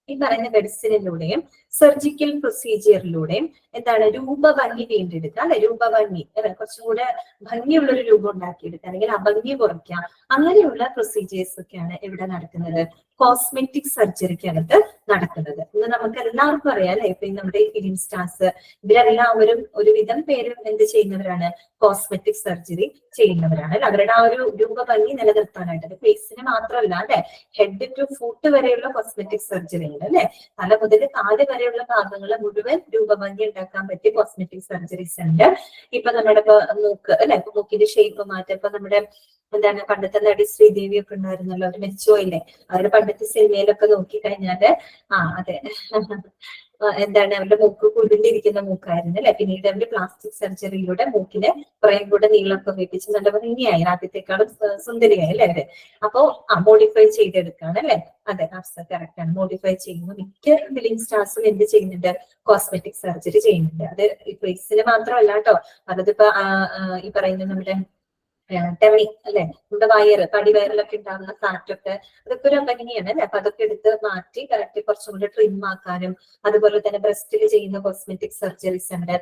ഈ പറയുന്ന മെഡിസിനിലൂടെയും സർജിക്കൽ പ്രൊസീജിയറിലൂടെയും എന്താണ് രൂപഭംഗി വീണ്ടെടുക്കുക അല്ലെ, രൂപഭംഗി കുറച്ചും കൂടെ ഭംഗിയുള്ള ഒരു രൂപം ഉണ്ടാക്കിയെടുക്കുക അല്ലെങ്കിൽ അഭംഗി കുറയ്ക്കുക, അങ്ങനെയുള്ള പ്രൊസീജിയേഴ്സ് ഒക്കെയാണ് ഇവിടെ നടക്കുന്നത് കോസ്മെറ്റിക് സർജറിക്കകത്ത് നടക്കുന്നത്. ഇന്ന് നമുക്ക് എല്ലാവർക്കും അറിയാം അല്ലെ, ഇപ്പൊ നമ്മുടെ ഈ ഫിലിം സ്റ്റാർസ് ഇവരെല്ലാവരും ഒരുവിധം പേരും എന്ത് ചെയ്യുന്നവരാണ്, കോസ്മെറ്റിക് സർജറി ചെയ്യുന്നവരാണ് അല്ലെ. അവരുടെ ആ ഒരു രൂപഭംഗി നിലനിർത്താനായിട്ട് ഫേസിന് മാത്രമല്ല അല്ലെ, ഹെഡ് ടു ഫുട്ട് വരെയുള്ള കോസ്മെറ്റിക് സർജറി ഉണ്ട് അല്ലെ. തല മുതൽ കാല് വരെയുള്ള ഭാഗങ്ങൾ മുഴുവൻ രൂപഭംഗി ഉണ്ടാക്കാൻ പറ്റിയ കോസ്മെറ്റിക് സർജറീസ് ഉണ്ട്. ഇപ്പൊ നമ്മുടെ മൂക്ക് അല്ലെ, ഇപ്പൊ മൂക്കിന്റെ ഷേപ്പ് മാറ്റം, ഇപ്പൊ നമ്മുടെ എന്താണ് പണ്ടത്തെ നടി ശ്രീദേവി ഒക്കെ ഉണ്ടായിരുന്നല്ലോ, അവർ മെച്ചോയില്ലേ, അവരുടെ പണ്ടത്തെ സിനിമയിലൊക്കെ നോക്കിക്കഴിഞ്ഞാല് അതെ എന്താണ് അവരുടെ മൂക്ക് കുരുണ്ടിരിക്കുന്ന മൂക്കായിരുന്നു അല്ലെ. പിന്നീട് അവര് പ്ലാസ്റ്റിക് സർജറിയിലൂടെ മൂക്കിനെ കുറെ കൂടെ നീളമൊക്കെ വെപ്പിച്ച് നല്ല ഭംഗിയായി, ആദ്യത്തെക്കാളും സുന്ദരിയായി അല്ലെ അവര്. അപ്പോ മോഡിഫൈ ചെയ്തെടുക്കാണ് അല്ലെ. അതെ കറക്റ്റ് ആണ്, മോഡിഫൈ ചെയ്യുന്നു. മിക്ക ഫിലിം സ്റ്റാർസും എന്ത് ചെയ്യുന്നുണ്ട്, കോസ്മെറ്റിക് സർജറി ചെയ്യുന്നുണ്ട്. അത് ഈ ഫേസിന് മാത്രമല്ല കേട്ടോ, അതിപ്പോ ഈ പറയുന്ന നമ്മുടെ ടെമി അല്ലെ, നമ്മുടെ വയറ് പടിവയറിലൊക്കെ ഉണ്ടാകുന്ന ഫാറ്റൊക്കെ അതൊക്കെ ഒരു ഭംഗിയാണ് അല്ലെ. അപ്പൊ അതൊക്കെ എടുത്ത് മാറ്റി കറക്റ്റ് കുറച്ചും കൂടെ ട്രിം ആക്കാനും, അതുപോലെ തന്നെ ബ്രസ്റ്റിൽ ചെയ്യുന്ന കോസ്മെറ്റിക് സർജറീസ് ഉണ്ട്.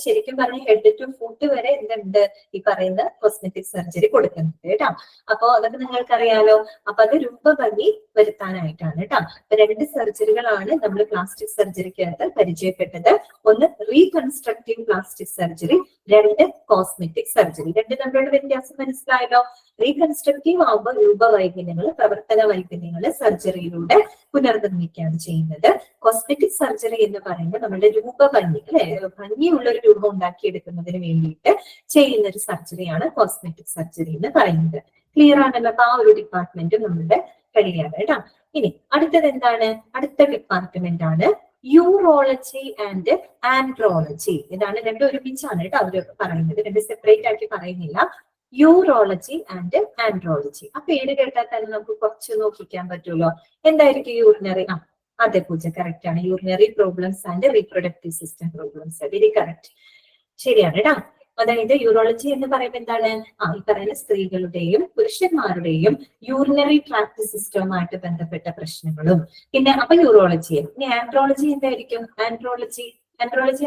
ശരിക്കും പറഞ്ഞ ഹെഡ് ടു ഫുട്ട് വരെ എന്തുണ്ട്, ഈ പറയുന്ന കോസ്മെറ്റിക് സർജറി കൊടുക്കുന്നുണ്ട് കേട്ടോ. അപ്പൊ അതൊക്കെ നിങ്ങൾക്കറിയാലോ. അപ്പൊ അത് രൂപഭംഗി വരുത്താനായിട്ടാണ് കേട്ടോ. അപ്പൊ 2 സർജറികളാണ് നമ്മൾ പ്ലാസ്റ്റിക് സർജറിക്കകത്ത് പരിചയപ്പെട്ടത്. ഒന്ന് reconstructive plastic surgery, 2 cosmetic surgery. 2 തമ്മിലുള്ള വ്യത്യാസം മനസ്സിലായല്ലോ. റീകൺസ്ട്രക്റ്റീവ് ആകുമ്പോൾ രൂപവൈകല്യങ്ങൾ, പ്രവർത്തന വൈകല്യങ്ങൾ സർജറിയിലൂടെ പുനർനിർമ്മിക്കുകയാണ് ചെയ്യുന്നത്. കോസ്മെറ്റിക് സർജറി എന്ന് പറയുമ്പോൾ നമ്മുടെ രൂപഭംഗി അല്ലെ, ഭംഗിയുള്ള ഒരു രൂപം ഉണ്ടാക്കിയെടുക്കുന്നതിന് വേണ്ടിയിട്ട് ചെയ്യുന്ന ഒരു സർജറിയാണ് കോസ്മെറ്റിക് സർജറി എന്ന് പറയുന്നത്. ക്ലിയർ ആണല്ലോ. അപ്പൊ ആ ഒരു ഡിപ്പാർട്ട്മെന്റ് നമ്മുടെ കഴിയാണ് കേട്ടോ. ഇനി അടുത്തത് എന്താണ്, അടുത്ത ഡിപ്പാർട്ട്മെന്റ് ആണ് യൂറോളജി ആൻഡ് ആൻഡ്രോളജി. ഇതാണ് 2 ഒരുമിച്ചാണ് കേട്ടോ അവര് പറയുന്നത്, 2 സെപ്പറേറ്റ് ആക്കി പറയുന്നില്ല. Urology and andrology. ആ പേര് കേട്ടാൽ തന്നെ നമുക്ക് കുറച്ച് നോക്കിക്കാൻ പറ്റുമല്ലോ. എന്തായിരിക്കും യൂറിനറി? അതെ പൂജ കറക്റ്റ് ആണ്, urinary problems and reproductive system problems. Very correct, ശരിയാണ് കേട്ടോ. അതായത് യൂറോളജി എന്ന് പറയുമ്പോൾ എന്താണ്, ഈ പറയുന്ന സ്ത്രീകളുടെയും പുരുഷന്മാരുടെയും യൂറിനറി ട്രാക്ട് സിസ്റ്റവുമായിട്ട് ബന്ധപ്പെട്ട പ്രശ്നങ്ങളും. പിന്നെ അപ്പൊ യൂറോളജി. ഇനി ആൻഡ്രോളജി എന്തായിരിക്കും? ആൻഡ്രോളജി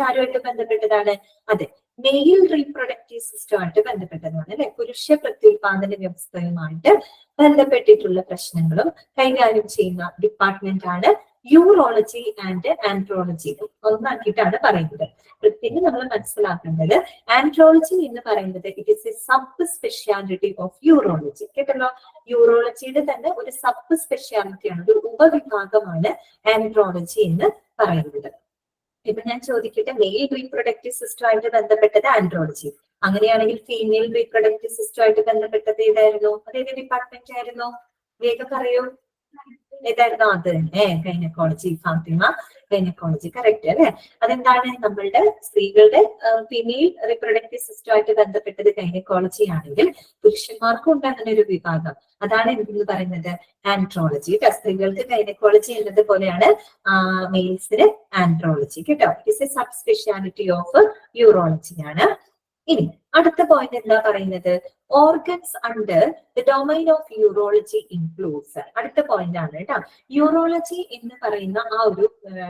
ആരുമായിട്ട് ബന്ധപ്പെട്ടതാണ്? അതെ, മെയിൽ റീപ്രൊഡക്റ്റീവ് സിസ്റ്റമായിട്ട് ബന്ധപ്പെട്ടതാണ് അല്ലെ. പുരുഷ പ്രത്യുൽപാദന വ്യവസ്ഥയുമായിട്ട് ബന്ധപ്പെട്ടിട്ടുള്ള പ്രശ്നങ്ങളും കൈകാര്യം ചെയ്യുന്ന ഡിപ്പാർട്ട്മെന്റ് ആണ് യൂറോളജി ആൻഡ് ആൻഡ്രോളജി. ഒന്നാക്കിയിട്ടാണ് പറയുന്നത്. പിന്നെ നമ്മൾ മനസ്സിലാക്കേണ്ടത് ആൻഡ്രോളജി എന്ന് പറയുന്നത് it is A sub speciality of urology. കേട്ടല്ലോ, യൂറോളജിയുടെ തന്നെ ഒരു സബ് സ്പെഷ്യാലിറ്റിയാണ്, ഒരു ഉപവിഭാഗമാണ് ആൻഡ്രോളജി എന്ന് പറയുന്നത്. ഇപ്പൊ ഞാൻ ചോദിക്കട്ടെ, മെയിൽ റീപ്രൊഡക്റ്റീവ് സിസ്റ്റമായിട്ട് ബന്ധപ്പെട്ടത് ആൻഡ്രോളജി, അങ്ങനെയാണെങ്കിൽ ഫീമെയിൽ റീപ്രൊഡക്റ്റീവ് സിസ്റ്റമായിട്ട് ബന്ധപ്പെട്ടത് ഏതായിരുന്നു? അതേത് ഡിപ്പാർട്ട്മെന്റ് ആയിരുന്നു? വേഗം പറയൂ, ഏതായിരുന്നു? അത് തന്നെ ഗൈനക്കോളജി. ഫാത്തിമ, ഗൈനക്കോളജി കറക്റ്റ് അല്ലെ. അതെന്താണ്, നമ്മളുടെ സ്ത്രീകളുടെ ഫീമെയിൽ റീപ്രൊഡക്റ്റീവ് സിസ്റ്റമായിട്ട് ബന്ധപ്പെട്ടത് ഗൈനക്കോളജി ആണെങ്കിൽ പുരുഷന്മാർക്കും ഉണ്ട് അങ്ങനെ ഒരു വിഭാഗം. അതാണ് എന്തെന്ന് പറയുന്നത്, ആൻഡ്രോളജി. സ്ത്രീകൾക്ക് ഗൈനക്കോളജി എന്നത് പോലെയാണ് മെയിൽസിന് ആൻഡ്രോളജി കേട്ടോ. It is A sub speciality of urology ആണ്. ഇനി അടുത്ത പോയിന്റ് എന്താ പറയുന്നത്, organs under the domain of urology includes. അടുത്ത പോയിന്റ് ആണ് കേട്ടോ. യൂറോളജി എന്ന് പറയുന്ന ആ ഒരു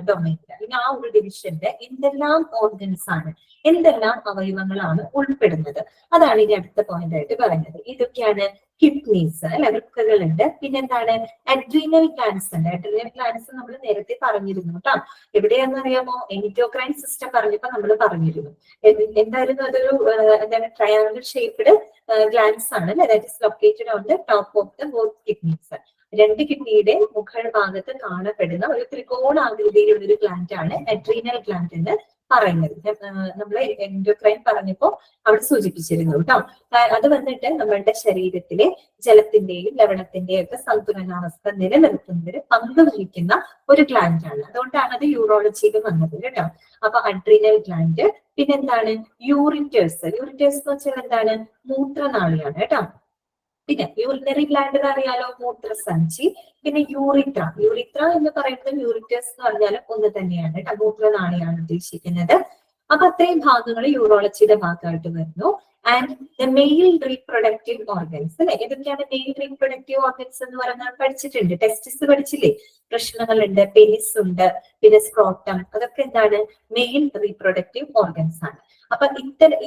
ഡൊമൈനിൽ, ഇനി ആ ഒരു ഡിവിഷന്റെ എന്തെല്ലാം ഓർഗൻസ് ആണ്, എന്തെല്ലാം അവയവങ്ങളാണ് ഉൾപ്പെടുന്നത്, അതാണ് ഇനി അടുത്ത പോയിന്റ് ആയിട്ട് പറയുന്നത്. ഇതൊക്കെയാണ് കിഡ്നീസ് അല്ലെ, വൃക്കകളുണ്ട്. പിന്നെന്താണ്, അഡ്രീനൽ ഗ്ലാൻഡ്സ് ഉണ്ട്. അഡ്രീനൽ ഗ്ലാൻഡ്സ് നമ്മൾ നേരത്തെ പറഞ്ഞിരുന്നു കേട്ടോ. എവിടെയാണെന്ന് അറിയാമോ? എൻഡോക്രൈൻ സിസ്റ്റം പറഞ്ഞപ്പോ നമ്മൾ പറഞ്ഞിരുന്നു. എന്തായിരുന്നു അതൊരു എന്താണ്, ട്രയാങ്കിൾ ഷേപ്ഡ് ഗ്ലാൻഡ്സ് ആണ് അല്ലെ. That is located on the top of the both kidneys. 2 കിഡ്നിയുടെ മുകൾ ഭാഗത്ത് കാണപ്പെടുന്ന ഒരു ത്രികോണാകൃതിയിലുള്ള ഒരു ഗ്ലാൻഡ് ആണ് അഡ്രീനൽ ഗ്ലാൻഡ് എന്ന് പറയുന്നത്. നമ്മൾ എൻഡോക്രൈൻ പറഞ്ഞപ്പോ അവിടെ സൂചിപ്പിച്ചിരുന്നു കേട്ടോ. അത് വന്നിട്ട് നമ്മളുടെ ശരീരത്തിലെ ജലത്തിന്റെയും ലവണത്തിന്റെയും ഒക്കെ സന്തുലനാവസ്ഥ നിലനിർത്തുന്നതിന് പങ്കുവഹിക്കുന്ന ഒരു ഗ്ലാൻഡ് ആണ്. അതുകൊണ്ടാണ് അത് യൂറോളജിയിൽ വന്നത് കേട്ടോ. അപ്പൊ അഡ്രീനൽ ഗ്ലാൻഡ്, പിന്നെന്താണ് യൂറിറ്റേഴ്സ്. യൂറിറ്റേഴ്സ് എന്ന് വെച്ചാൽ എന്താണ്, മൂത്രനാളിയാണ് കേട്ടോ. പിന്നെ യൂറിനറി ഗ്ലാൻഡ് അറിയാലോ, മൂത്രസഞ്ചി. പിന്നെ യൂറിത്ര എന്ന് പറയുന്നത് യൂറിറ്റേഴ്സ് എന്ന് പറഞ്ഞാലും ഒന്ന് തന്നെയാണ് കേട്ടോ, മൂത്രനാളിയാണ് ഉദ്ദേശിക്കുന്നത്. അപ്പൊ അത്രയും ഭാഗങ്ങൾ യൂറോളജിയുടെ ഭാഗമായിട്ട് വരുന്നു. And the mail reproductive organs അല്ലെ. ഏതൊക്കെയാണ് മെയിൽ റീപ്രൊഡക്റ്റീവ് ഓർഗൻസ് എന്ന് പറഞ്ഞാൽ പഠിച്ചിട്ടുണ്ട്, ടെസ്റ്റിസ് പഠിച്ചില്ലേ. പ്രശ്നങ്ങളുണ്ട്, പെനിസ് ഉണ്ട്, പിന്നെ സ്ക്രോട്ടം, അതൊക്കെ എന്താണ്, മെയിൽ റീപ്രൊഡക്റ്റീവ് ഓർഗൻസ് ആണ്. അപ്പൊ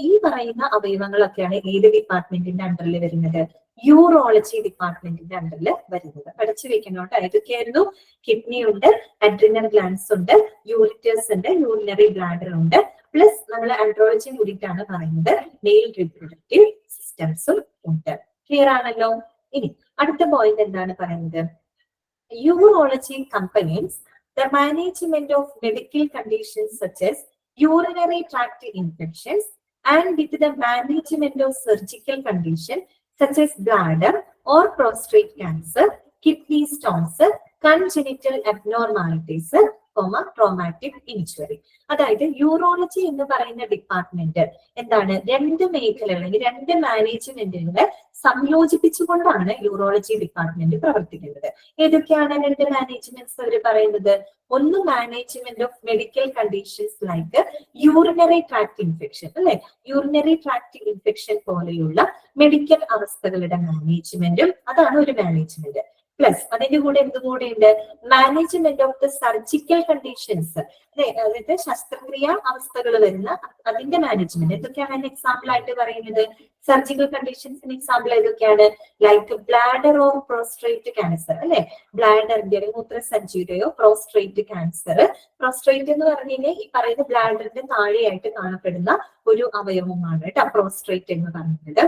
ഈ പറയുന്ന അവയവങ്ങളൊക്കെയാണ് ഏത് ഡിപ്പാർട്ട്മെന്റിന്റെ അണ്ടറിൽ വരുന്നത്, യൂറോളജി ഡിപ്പാർട്ട്മെന്റിന്റെ അണ്ടറിൽ വരുന്നത്. പഠിച്ചു വെക്കണം കേട്ടോ. ഏതൊക്കെയായിരുന്നു? കിഡ്നി ഉണ്ട്, അഡ്രിനൽ ഗ്ലാൻഡ്സ് ഉണ്ട്, യൂറിറ്റേഴ്സ് ഉണ്ട്, യൂറിനറി ബ്ലാഡർ ഉണ്ട്, പ്ലസ് നമ്മൾ ആൻഡ്രോളജി കൂടിയിട്ടാണ് പറയുന്നത് മെയിൽ റീപ്രൊഡക്റ്റീവ് സിസ്റ്റംസും ഉണ്ട്. ക്ലിയർ ആണല്ലോ? ഇനി അടുത്ത പോയിന്റ് എന്താണ് പറയുന്നത്? Urology companies the management of medical conditions such as urinary tract infections and with the management of surgical conditions such as bladder or prostate cancer, kidney stones, congenital abnormalities, traumatic injury. അതായത് urology എന്ന് പറയുന്ന department എന്താണ്? രണ്ട് മേഖലകൾ അല്ലെങ്കിൽ രണ്ട് മാനേജ്മെന്റുകളെ സംയോജിപ്പിച്ചുകൊണ്ടാണ് urology department പ്രവർത്തിക്കുന്നത്. ഏതൊക്കെയാണ് രണ്ട് മാനേജ്മെന്റ്സ് അവർ പറയുന്നത്? ഒന്ന് management of medical conditions like urinary tract infection, അല്ലെ? യൂറിനറി ട്രാക്ട് ഇൻഫെക്ഷൻ പോലെയുള്ള മെഡിക്കൽ അവസ്ഥകളുടെ മാനേജ്മെന്റും അതാണ് ഒരു മാനേജ്മെന്റ്. പ്ലസ് അതിന്റെ കൂടെ എന്തുകൂടെ ഉണ്ട്? Management of the surgical conditions, അതായത് ശസ്ത്രക്രിയ അവസ്ഥകൾ വരുന്ന അതിന്റെ മാനേജ്മെന്റ്. എന്തൊക്കെയാണ് എക്സാമ്പിൾ ആയിട്ട് പറയുന്നത്? സർജിക്കൽ കണ്ടീഷൻസിന് എക്സാമ്പിൾ ഏതൊക്കെയാണ്? Like bladder or prostate cancer, അല്ലെ? ബ്ലാഡറിന്റെ മൂത്രസഞ്ചിയുടെയോ പ്രോസ്ട്രേറ്റ് ക്യാൻസർ. പ്രോസ്ട്രേറ്റ് എന്ന് പറഞ്ഞു കഴിഞ്ഞാൽ ഈ പറയുന്ന ബ്ലാഡറിന്റെ താഴെയായിട്ട് കാണപ്പെടുന്ന ഒരു അവയവമാണ് കേട്ടോ പ്രോസ്ട്രേറ്റ് എന്ന് പറയുന്നത്.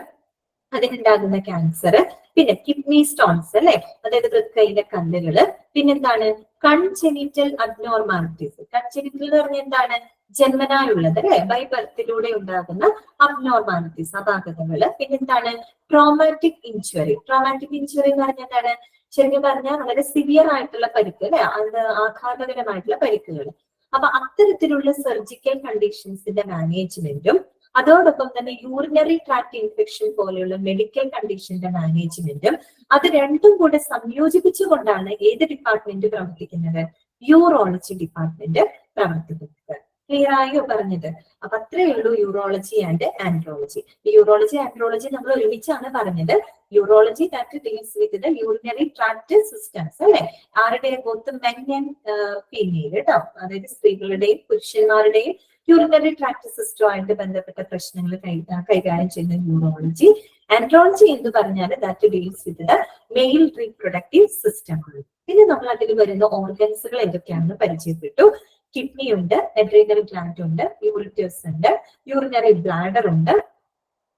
അതിനുണ്ടാകുന്ന ക്യാൻസർ. പിന്നെ കിഡ്നി സ്റ്റോൺസ്, അല്ലെ? അതായത് വൃക്കയിലെ കല്ലുകള്. പിന്നെന്താണ്? Congenital abnormalities. കൺജെനിറ്റൽ എന്ന് പറഞ്ഞാൽ എന്താണ്? ജന്മനായുള്ളത്, അല്ലെ? ബൈ ബർത്തിലൂടെ ഉണ്ടാകുന്ന അബ്നോർമാലിറ്റീസ്, അപാകതകള്. പിന്നെന്താണ്? Traumatic injury. ട്രോമാറ്റിക് ഇഞ്ചുറി എന്ന് പറഞ്ഞാൽ എന്താണ്? ശരിക്കും പറഞ്ഞാൽ വളരെ സിവിയർ ആയിട്ടുള്ള പരിക്ക്, അല്ലെ? അത് ആഘാതകരമായിട്ടുള്ള പരിക്കുകൾ. അപ്പൊ അത്തരത്തിലുള്ള സർജിക്കൽ കണ്ടീഷൻസിന്റെ മാനേജ്മെന്റും അതോടൊപ്പം തന്നെ യൂറിനറി ട്രാക്ട് ഇൻഫെക്ഷൻ പോലെയുള്ള മെഡിക്കൽ കണ്ടീഷന്റെ മാനേജ്മെന്റും അത് രണ്ടും കൂടെ സംയോജിപ്പിച്ചുകൊണ്ടാണ് ഏത് ഡിപ്പാർട്ട്മെന്റ് പ്രവർത്തിക്കുന്നത്? യൂറോളജി ഡിപ്പാർട്ട്മെന്റ് പ്രവർത്തിക്കുന്നത്. ക്ലിയർ ആയോ പറഞ്ഞത്? അപ്പൊ അത്രയേ ഉള്ളൂ urology and andrology. Urology andrology നമ്മൾ ഒരുമിച്ചാണ് പറഞ്ഞത്. Urology that deals with the urinary tract systems, അല്ലെ? ആരുടെ? ബോത്ത് മെൻ ആൻഡ് ഫീമെയിൽ കേട്ടോ. അതായത് സ്ത്രീകളുടെയും പുരുഷന്മാരുടെയും യൂറിനറി ട്രാക്ട് സിസ്റ്റവുമായിട്ട് ബന്ധപ്പെട്ട പ്രശ്നങ്ങൾ കൈകാര്യം ചെയ്യുന്ന യൂറോളജി. ആൻഡ്രോളജി എന്ന് പറഞ്ഞാൽ that deals with the mail reproductive system ആണ്. പിന്നെ നമ്മൾ അതിൽ വരുന്ന ഓർഗൻസുകൾ ഏതൊക്കെയാണെന്ന് പരിചയപ്പെട്ടു. കിഡ്നി ഉണ്ട്, അഡ്രീനൽ ഗ്ലാൻഡ് ഉണ്ട്, യൂറിറ്റേഴ്സ് ഉണ്ട്, യൂറിനറി ബ്ലാഡർ ഉണ്ട്,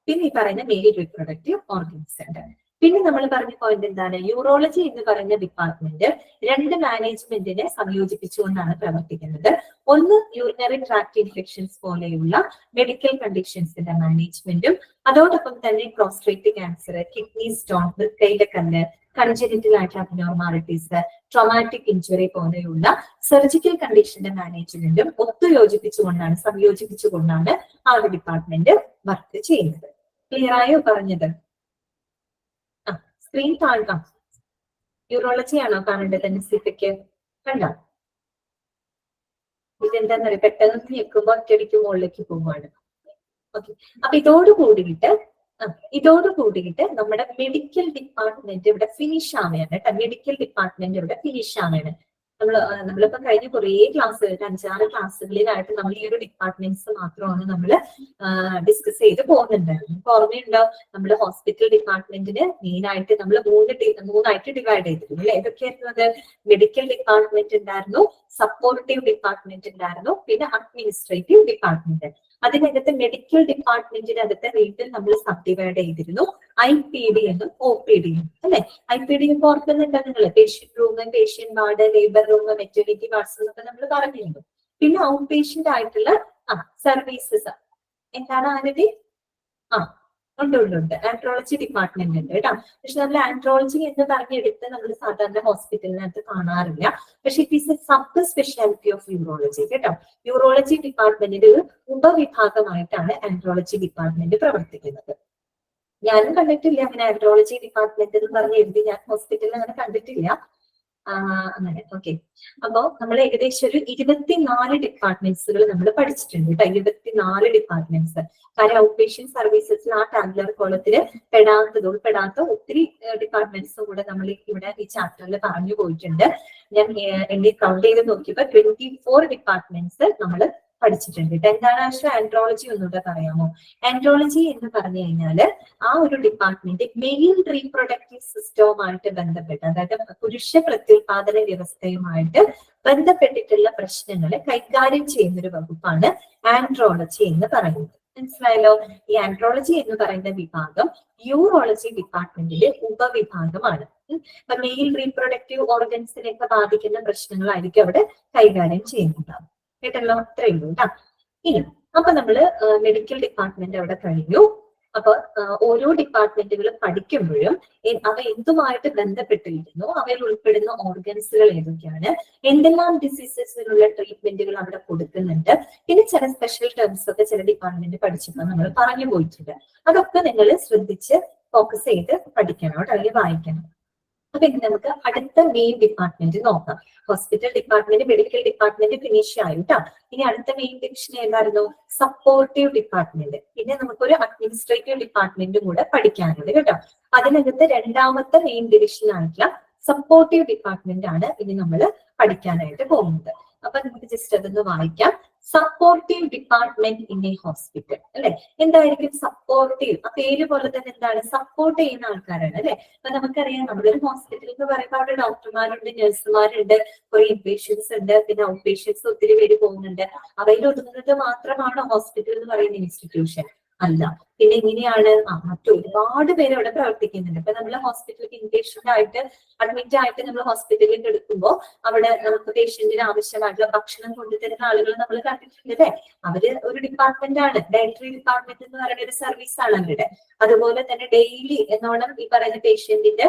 പിന്നെ ഈ പറയുന്ന മെയിൽ റീപ്രൊഡക്റ്റീവ് ഓർഗൻസ് ഉണ്ട്. പിന്നെ നമ്മൾ പറഞ്ഞ പോയിന്റ് എന്താണ്? യൂറോളജി എന്ന് പറയുന്ന ഡിപ്പാർട്ട്മെന്റ് രണ്ട് മാനേജ്മെന്റിനെ സംയോജിപ്പിച്ചുകൊണ്ടാണ് പ്രവർത്തിക്കുന്നത്. ഒന്ന് യൂറിനറി ട്രാക്ട് ഇൻഫെക്ഷൻസ് പോലെയുള്ള മെഡിക്കൽ കണ്ടീഷൻസിന്റെ മാനേജ്മെന്റും അതോടൊപ്പം തന്നെ പ്രോസ്ട്രേറ്റ് ക്യാൻസർ, കിഡ്നി സ്റ്റോൺ, വൃക്കയിലെ കല്ല്, കൺജെനിറ്റൽ ആയിട്ടുള്ള അബ്നോർമാലിറ്റീസ്, ട്രോമാറ്റിക് ഇഞ്ചുറി പോലെയുള്ള സർജിക്കൽ കണ്ടീഷന്റെ മാനേജ്മെന്റും ഒത്തുയോജിപ്പിച്ചുകൊണ്ടാണ്, സംയോജിപ്പിച്ചുകൊണ്ടാണ് ആ ഒരു ഡിപ്പാർട്ട്മെന്റ് വർക്ക് ചെയ്യുന്നത്. ക്ലിയർ ആയോ പറഞ്ഞത്? സ്ക്രീൻ കാണാം. യൂറോളജി ആണോ കാണേണ്ടത്? നിസിഫയ്ക്ക് കണ്ടോ? ഇതെന്താന്നറിയാം, പെട്ടെന്ന് ഞെക്കുമ്പോ ഒറ്റയടിക്ക് മുകളിലേക്ക് പോവുകയാണ്. ഓക്കെ, അപ്പൊ ഇതോട് കൂടിയിട്ട് നമ്മുടെ മെഡിക്കൽ ഡിപ്പാർട്ട്മെന്റ് ഇവിടെ ഫിനിഷ് ആവുകയാണ് കേട്ടോ. മെഡിക്കൽ ഡിപ്പാർട്ട്മെന്റ് ഇവിടെ ഫിനിഷ് ആവുകയാണ്. നമ്മളിപ്പോ കഴിഞ്ഞ കുറേ ക്ലാസ്സുകൾ, 5-6 ക്ലാസ്സുകളിലായിട്ട് നമ്മൾ ഈ ഒരു ഡിപ്പാർട്ട്മെന്റ്സ് മാത്രമാണ് നമ്മൾ ഡിസ്കസ് ചെയ്ത് പോകുന്നുണ്ടായിരുന്നു. ഇപ്പൊ ഓർമ്മയുണ്ടോ? നമ്മൾ ഹോസ്പിറ്റൽ ഡിപ്പാർട്ട്മെന്റിന് മെയിനായിട്ട് നമ്മൾ മൂന്നായിട്ട് ഡിവൈഡ് ചെയ്തിരുന്നു, അല്ലെ? ഏതൊക്കെയായിരുന്നു അത്? മെഡിക്കൽ ഡിപ്പാർട്ട്മെന്റ് ഉണ്ടായിരുന്നു, സപ്പോർട്ടീവ് ഡിപ്പാർട്ട്മെന്റ് ഉണ്ടായിരുന്നു, പിന്നെ അഡ്മിനിസ്ട്രേറ്റീവ് ഡിപ്പാർട്ട്മെന്റ്. അതിനകത്ത് മെഡിക്കൽ ഡിപ്പാർട്ട്മെന്റിനകത്ത് വീട്ടിൽ നമ്മൾ സബ് ഡിവൈഡ് ചെയ്തിരുന്നു IPD എന്നും OPD എന്നും, അല്ലെ? IPD ഓർക്കുന്നുണ്ടോ നിങ്ങൾ? Patient room, patient ward, labour room, maternity wards എന്നൊക്കെ നമ്മൾ പറഞ്ഞിരുന്നു. പിന്നെ ഔട്ട് പേഷ്യന്റ് ആയിട്ടുള്ള സർവീസസ് എന്താണ് ആരുടെ? ഉണ്ട് ആൻഡ്രോളജി ഡിപ്പാർട്ട്മെന്റ് ഉണ്ട് കേട്ടോ. പക്ഷെ നമ്മൾ ആൻഡ്രോളജി എന്ന് പറഞ്ഞെടുത്ത് നമ്മൾ സാധാരണ ഹോസ്പിറ്റലിനകത്ത് കാണാറില്ല. പക്ഷെ it is A sub speciality of urology കേട്ടോ. യൂറോളജി ഡിപ്പാർട്ട്മെന്റിന്റെ ഒരു ഉപവിഭാഗമായിട്ടാണ് ആൻഡ്രോളജി ഡിപ്പാർട്ട്മെന്റ് പ്രവർത്തിക്കുന്നത്. ഞാനും കണ്ടിട്ടില്ല അങ്ങനെ ആൻഡ്രോളജി ഡിപ്പാർട്ട്മെന്റ് എന്ന് പറഞ്ഞ് എഴുതി, ഞാൻ ഹോസ്പിറ്റലിൽ അങ്ങനെ കണ്ടിട്ടില്ല. അങ്ങനെ ഓക്കെ. അപ്പോ നമ്മൾ ഏകദേശം ഒരു 24 ഡിപ്പാർട്ട്മെന്റ്സുകൾ നമ്മൾ പഠിച്ചിട്ടുണ്ട് കേട്ടോ. 24 ഡിപ്പാർട്ട്മെന്റ്സ്. കാര്യം ഔട്ട് പേഷ്യന്റ് സർവീസസിൽ ആ ടാബുലർ കോളത്തില് ഉൾപ്പെടാത്ത ഒത്തിരി ഡിപ്പാർട്ട്മെന്റ്സും കൂടെ നമ്മൾ ഇവിടെ ഈ ചാപ്റ്ററിൽ പറഞ്ഞു പോയിട്ടുണ്ട്. ഞാൻ എന്നെ കൗണ്ട് ചെയ്ത് നോക്കിയപ്പോ 24 ഡിപ്പാർട്ട്മെന്റ്സ് നമ്മൾ പഠിച്ചിട്ടുണ്ട്. എന്താണ് ആക്ച്വലി ആൻഡ്രോളജി ഒന്നുകൂടെ പറയാമോ? ആൻഡ്രോളജി എന്ന് പറഞ്ഞു കഴിഞ്ഞാല് ആ ഒരു ഡിപ്പാർട്ട്മെന്റ് മെയിൽ റീപ്രൊഡക്റ്റീവ് സിസ്റ്റവുമായിട്ട് ബന്ധപ്പെട്ട്, അതായത് പുരുഷ പ്രത്യുൽപാദന വ്യവസ്ഥയുമായിട്ട് ബന്ധപ്പെട്ടിട്ടുള്ള പ്രശ്നങ്ങളെ കൈകാര്യം ചെയ്യുന്ന ഒരു വകുപ്പാണ് ആൻഡ്രോളജി എന്ന് പറയുന്നത്. മനസ്സിലായല്ലോ? ഈ ആൻഡ്രോളജി എന്ന് പറയുന്ന വിഭാഗം യൂറോളജി ഡിപ്പാർട്ട്മെന്റിലെ ഉപവിഭാഗമാണ്. അപ്പൊ മെയിൽ റീപ്രൊഡക്റ്റീവ് ഓർഗൻസിനെയൊക്കെ ബാധിക്കുന്ന പ്രശ്നങ്ങളായിരിക്കും അവിടെ കൈകാര്യം ചെയ്യുന്നുണ്ടാവും. കേട്ടല്ലോ? അത്രയേ ഉള്ളൂ കേട്ടോ. ഇനി അപ്പൊ നമ്മള് മെഡിക്കൽ ഡിപ്പാർട്ട്മെന്റ് അവിടെ കഴിഞ്ഞു. അപ്പൊ ഓരോ ഡിപ്പാർട്ട്മെന്റുകൾ പഠിക്കുമ്പോഴും അവ എന്തുമായിട്ട് ബന്ധപ്പെട്ടിരിക്കുന്നു, അവയിൽ ഉൾപ്പെടുന്ന ഓർഗൻസുകൾ ഏതൊക്കെയാണ്, എന്തെല്ലാം ഡിസീസസിനുള്ള ട്രീറ്റ്മെന്റുകൾ അവിടെ കൊടുക്കുന്നുണ്ട്, പിന്നെ ചില സ്പെഷ്യൽ ടേംസ് ഒക്കെ ചില ഡിപ്പാർട്ട്മെന്റ് പഠിച്ചപ്പോൾ നമ്മൾ പറഞ്ഞു പോയിട്ടുണ്ട്. അതൊക്കെ നിങ്ങൾ ശ്രദ്ധിച്ച് ഫോക്കസ് ചെയ്ത് പഠിക്കണം, അല്ലെങ്കിൽ വായിക്കണം. അപ്പൊ ഇനി നമുക്ക് അടുത്ത മെയിൻ ഡിപ്പാർട്ട്മെന്റ് നോക്കാം. Hospital department, medical department finish ആയി ട്ടോ. ഇനി അടുത്ത മെയിൻ ഡിവിഷൻ ഏതായിരുന്നു? Supportive department. പിന്നെ നമുക്കൊരു അഡ്മിനിസ്ട്രേറ്റീവ് ഡിപ്പാർട്ട്മെന്റും കൂടെ പഠിക്കാനുണ്ട് കേട്ടോ. അതിനകത്ത് രണ്ടാമത്തെ മെയിൻ ഡിവിഷൻ ആയിട്ടുള്ള സപ്പോർട്ടീവ് ഡിപ്പാർട്ട്മെന്റ് ആണ് ഇനി നമ്മൾ പഠിക്കാനായിട്ട് പോകുന്നത്. അപ്പൊ നമുക്ക് ജസ്റ്റ് അതൊന്ന് വായിക്കാം. Supportive department in A hospital, അല്ലെ? എന്തായിരിക്കും സപ്പോർട്ടീവ്? ആ പേര് പോലെ തന്നെ എന്താണ്? സപ്പോർട്ട് ചെയ്യുന്ന ആൾക്കാരാണ്, അല്ലെ? അപ്പൊ നമുക്കറിയാം, നമ്മളൊരു ഹോസ്പിറ്റൽ എന്ന് പറയുമ്പോൾ അവിടെ ഡോക്ടർമാരുണ്ട്, നഴ്സുമാരുണ്ട്, കുറെ ഇൻപേഷ്യൻസ് ഉണ്ട്, പിന്നെ ഔട്ട് പേഷ്യൻസ് ഒത്തിരി പേര് പോകുന്നുണ്ട്. അവയിൽ ഒതുങ്ങുന്നത് മാത്രമാണ് ഹോസ്പിറ്റൽ എന്ന് പറയുന്ന ഇൻസ്റ്റിറ്റ്യൂഷൻ അല്ല. പിന്നെ എങ്ങനെയാണ് മറ്റു ഒരുപാട് പേര് അവിടെ പ്രവർത്തിക്കുന്നുണ്ട്. ഇപ്പൊ നമ്മൾ ഹോസ്പിറ്റലിൽ ഇൻപേഷ്യന്റ് ആയിട്ട് അഡ്മിറ്റ് ആയിട്ട് നമ്മൾ ഹോസ്പിറ്റലിൽ എടുക്കുമ്പോൾ അവിടെ നമുക്ക് പേഷ്യന്റിന് ആവശ്യമായിട്ടുള്ള ഭക്ഷണം കൊണ്ടുതരുന്ന ആളുകൾ നമ്മൾ കണ്ടിട്ടുണ്ട്, അല്ലെ? അവര് ഒരു ഡിപ്പാർട്ട്മെന്റ് ആണ്. ഡയറ്ററി ഡിപ്പാർട്ട്മെന്റ് എന്ന് പറയുന്ന ഒരു സർവീസ് ആണ് അവരുടെ. അതുപോലെ തന്നെ ഡെയിലി എന്നോണം ഈ പറയുന്ന പേഷ്യന്റിന്റെ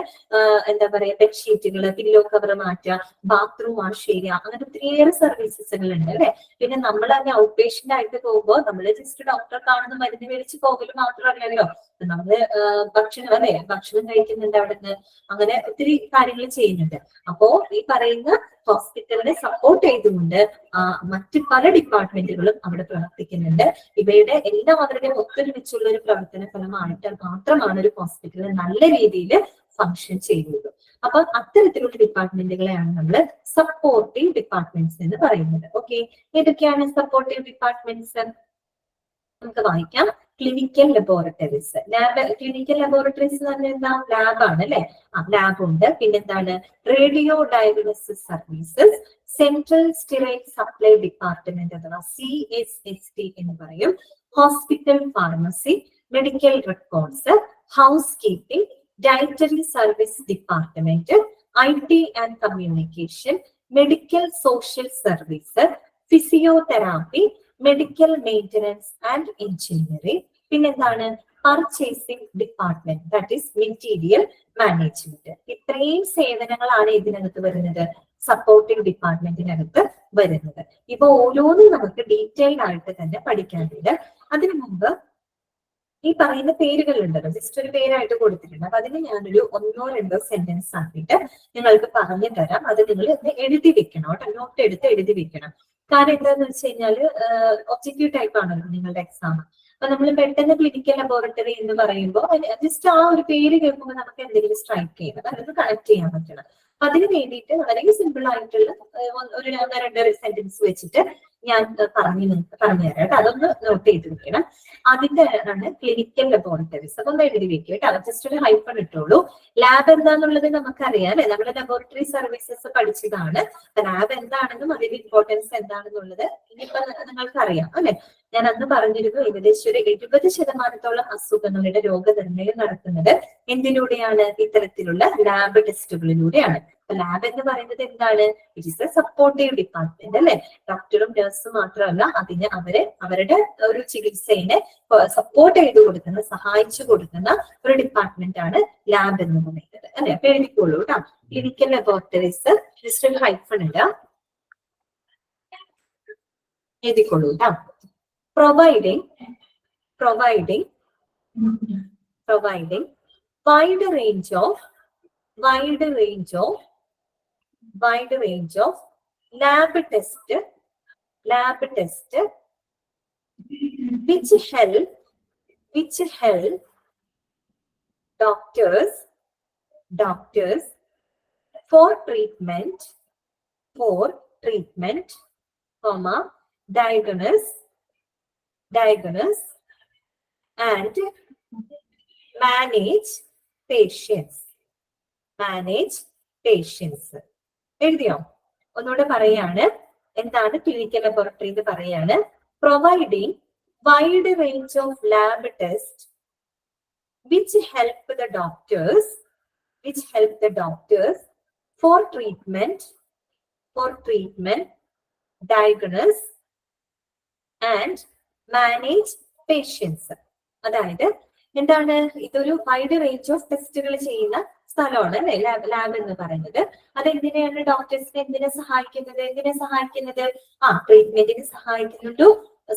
എന്താ പറയാ, ബെഡ്ഷീറ്റുകൾ, പില്ലോ കവർ മാറ്റുക, ബാത്റൂം വാഷ് ചെയ്യുക, അങ്ങനെ ഒത്തിരിയേറെ സർവീസസുകൾ ഉണ്ട്, അല്ലെ? പിന്നെ നമ്മൾ തന്നെ ഔട്ട് പേഷ്യന്റ് ആയിട്ട് പോകുമ്പോൾ നമ്മൾ ജസ്റ്റ് ഡോക്ടറെ കാണുന്ന മരുന്ന് മേടിച്ച് പോകലും മാത്രമല്ലല്ലോ, നമ്മള് ഭക്ഷണം, അല്ലെ? ഭക്ഷണം കഴിക്കുന്നുണ്ട് അവിടുന്ന്, അങ്ങനെ ഒത്തിരി കാര്യങ്ങൾ ചെയ്യുന്നുണ്ട്. അപ്പോ ഈ പറയുന്ന ഹോസ്പിറ്റലിനെ സപ്പോർട്ട് ചെയ്തുകൊണ്ട് മറ്റ് പല ഡിപ്പാർട്ട്മെന്റുകളും അവിടെ പ്രവർത്തിക്കുന്നുണ്ട്. ഇവയുടെ എല്ലാം അവരുടെ ഒത്തൊരുമിച്ചുള്ള ഒരു പ്രവർത്തന ഫലമായിട്ട് മാത്രമാണ് ഒരു ഹോസ്പിറ്റൽ നല്ല രീതിയിൽ ഫങ്ഷൻ ചെയ്യുന്നത്. അപ്പൊ അത്തരത്തിലുള്ള ഡിപ്പാർട്ട്മെന്റുകളെയാണ് നമ്മൾ സപ്പോർട്ടീവ് ഡിപ്പാർട്ട്മെന്റ്സ് എന്ന് പറയുന്നത്. ഓക്കെ, ഏതൊക്കെയാണ് സപ്പോർട്ടീവ് ഡിപ്പാർട്ട്മെന്റ്സ്? നമുക്ക് വായിക്കാം. Clinical laboratories. ക്ലിനിക്കൽ ലബോറട്ടറീസ് എന്ന് പറഞ്ഞാൽ എന്താ? ലാബാണ്, അല്ലെ? ലാബ് ഉണ്ട്. പിന്നെന്താണ്? Radio diagnosis services, central sterile supply department അഥവാ CSSD എന്ന് പറയും, hospital pharmacy, medical records, housekeeping, dietary service department, IT and communication, medical social service, physiotherapy, medical maintenance and engineering, പിന്നെന്താണ്? Purchasing department, that is material management. ഇത്രയും സേവനങ്ങളാണ് ഇതിനകത്ത് വരുന്നത്, supporting ഡിപ്പാർട്ട്മെന്റിനകത്ത് വരുന്നത്. ഇപ്പൊ ഓരോന്നും നമുക്ക് ഡീറ്റെയിൽഡ് ആയിട്ട് തന്നെ പഠിക്കാനുണ്ട്. അതിനു മുമ്പ് ഈ പറയുന്ന പേരുകൾ ഉണ്ടല്ലോ, ജസ്റ്റ് ഒരു പേരായിട്ട് കൊടുത്തിട്ടുണ്ട്. അപ്പൊ അതിന് ഞാനൊരു 1-2 സെന്റൻസ് ആക്കിയിട്ട് നിങ്ങൾക്ക് പറഞ്ഞു തരാം. അത് നിങ്ങൾ എഴുതി വെക്കണം കേട്ടോ, നോട്ട് എടുത്ത് എഴുതി വെക്കണം. കാരണം എന്താന്ന് വെച്ച് കഴിഞ്ഞാല് ഒബ്ജക്റ്റീവ് ടൈപ്പ് ആണല്ലോ നിങ്ങളുടെ എക്സാം. അപ്പൊ നമ്മൾ പെട്ടെന്ന് ക്ലിനിക്കൽ ലബോറട്ടറി എന്ന് പറയുമ്പോൾ ജസ്റ്റ് ആ ഒരു പേര് കേൾക്കുമ്പോൾ നമുക്ക് എന്തെങ്കിലും സ്ട്രൈക്ക് ചെയ്യണം, അതായത് കണക്ട് ചെയ്യാൻ പറ്റണം. അതിന് വേണ്ടിയിട്ട് വളരെ സിമ്പിൾ ആയിട്ടുള്ള ഒരു 1-2 സെന്റൻസ് വെച്ചിട്ട് ഞാൻ പറഞ്ഞുതരാം കേട്ടോ. അതൊന്ന് നോട്ട് ചെയ്ത് വെക്കണം. അതിന്റെ ആണ് ക്ലിനിക്കൽ ലബോറട്ടറീസ്. അതൊന്ന് എഴുതി വെക്കുക കേട്ടോ. ജസ്റ്റ് ഒരു ഹൈഫൺ ഇട്ടോളൂ. ലാബ് എന്താന്നുള്ളത് നമുക്കറിയാം, അല്ലെ? നമ്മുടെ ലബോറട്ടറി സർവീസസ് പഠിച്ചതാണ്. ലാബ് എന്താണെന്നും അതിന്റെ ഇമ്പോർട്ടൻസ് എന്താണെന്നുള്ളത് ഇനിയിപ്പോ നിങ്ങൾക്ക് അറിയാം, അല്ലെ? ഞാൻ അന്ന് പറഞ്ഞിരുന്നു, ഏകദേശം ഒരു 70% അസുഖങ്ങളുടെ രോഗനിർണയം നടക്കുന്നത് എന്തിലൂടെയാണ്? ഇത്തരത്തിലുള്ള ലാബ് ടെസ്റ്റുകളിലൂടെയാണ്. ലാബ് എന്ന് പറയുന്നത് എന്താണ്? It is A supportive department, അല്ലെ? ഡോക്ടറും നഴ്സും മാത്രമല്ല, അതിന് അവരുടെ ഒരു ചികിത്സയെ സപ്പോർട്ട് ചെയ്ത് കൊടുക്കുന്ന, സഹായിച്ചു കൊടുക്കുന്ന ഒരു ഡിപ്പാർട്ട്മെന്റ് ആണ് ലാബ് എന്ന് പറയുന്നത്, അല്ലെ? അപ്പൊ എഴുതിക്കോളൂ കേട്ടോ. ക്ലിനിക്കൽ ലബോറട്ടറീസ് ജസ്റ്റ് ഒരു ഹൈഫൺ ഇടാം, എഴുതിക്കോളൂ കേട്ടോ. Providing wide range of lab test which help doctors for treatment, diagnose, and manage patients. Manage patients. എഴുതിയോ? ഒന്നുകൂടെ പറയാണ്. എന്താണ് ക്ലിനിക്കൽ ലബോറട്ടറി എന്ന് പറയാണ്. Providing wide range of lab tests which help the doctors for treatment, diagnose and manage patients. അതായത് എന്താണ്, ഇതൊരു wide range of ടെസ്റ്റുകൾ ചെയ്യുന്ന സ്ഥലമാണ് അല്ലെ ലാബ് എന്ന് പറയുന്നത്. അതെന്തിനാണ് ഡോക്ടേഴ്സിനെ എന്തിനെ സഹായിക്കുന്നത്? ട്രീറ്റ്മെന്റിന്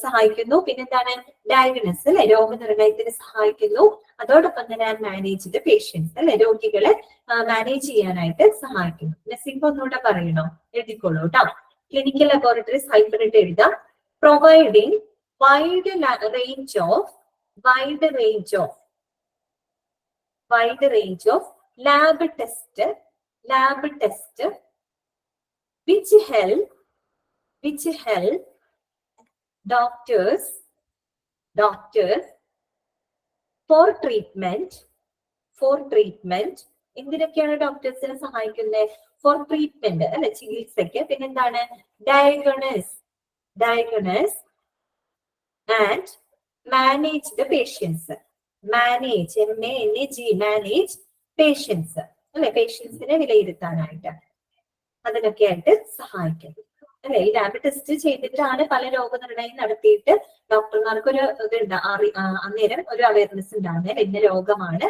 സഹായിക്കുന്നു. പിന്നെന്താണ്, ഡയഗ്നോസ് അല്ലെ, രോഗനിർണയത്തിന് സഹായിക്കുന്നു. അതോടൊപ്പം തന്നെ മാനേജ് ദ പേഷ്യൻസ് അല്ലെ, രോഗികളെ മാനേജ് ചെയ്യാനായിട്ട് സഹായിക്കുന്നു. നസീബ് ഒന്നുകൂടെ പറയണോ? എഴുതിക്കോളൂ കേട്ടോ. ക്ലിനിക്കൽ ലബോറട്ടറീസ് ഹൈപ്പറിട്ട് എഴുതാം. Providing wide range of lab test which help doctors for treatment. എന്തിനൊക്കെയാണ് ഡോക്ടേഴ്സിനെ സഹായിക്കുന്നത്? ഫോർ ട്രീറ്റ്മെന്റ് അല്ലെ, ചികിത്സയ്ക്ക്. പിന്നെന്താണ്, diagnose and manage the patients. Manage patients അല്ലെ, പേഷ്യൻസിനെ വിലയിരുത്താനായിട്ട് അതിനൊക്കെ ആയിട്ട് സഹായിക്കും അല്ലെ. ഈ ലാബ് ടെസ്റ്റ് ചെയ്തിട്ടാണ് പല രോഗനിർണയം നടത്തിയിട്ട് ഡോക്ടർമാർക്ക് ഒരു ഇതുണ്ട്, അന്നേരം ഒരു അവയർനെസ് ഉണ്ടാകുന്നത് ഇന്ന രോഗമാണ്.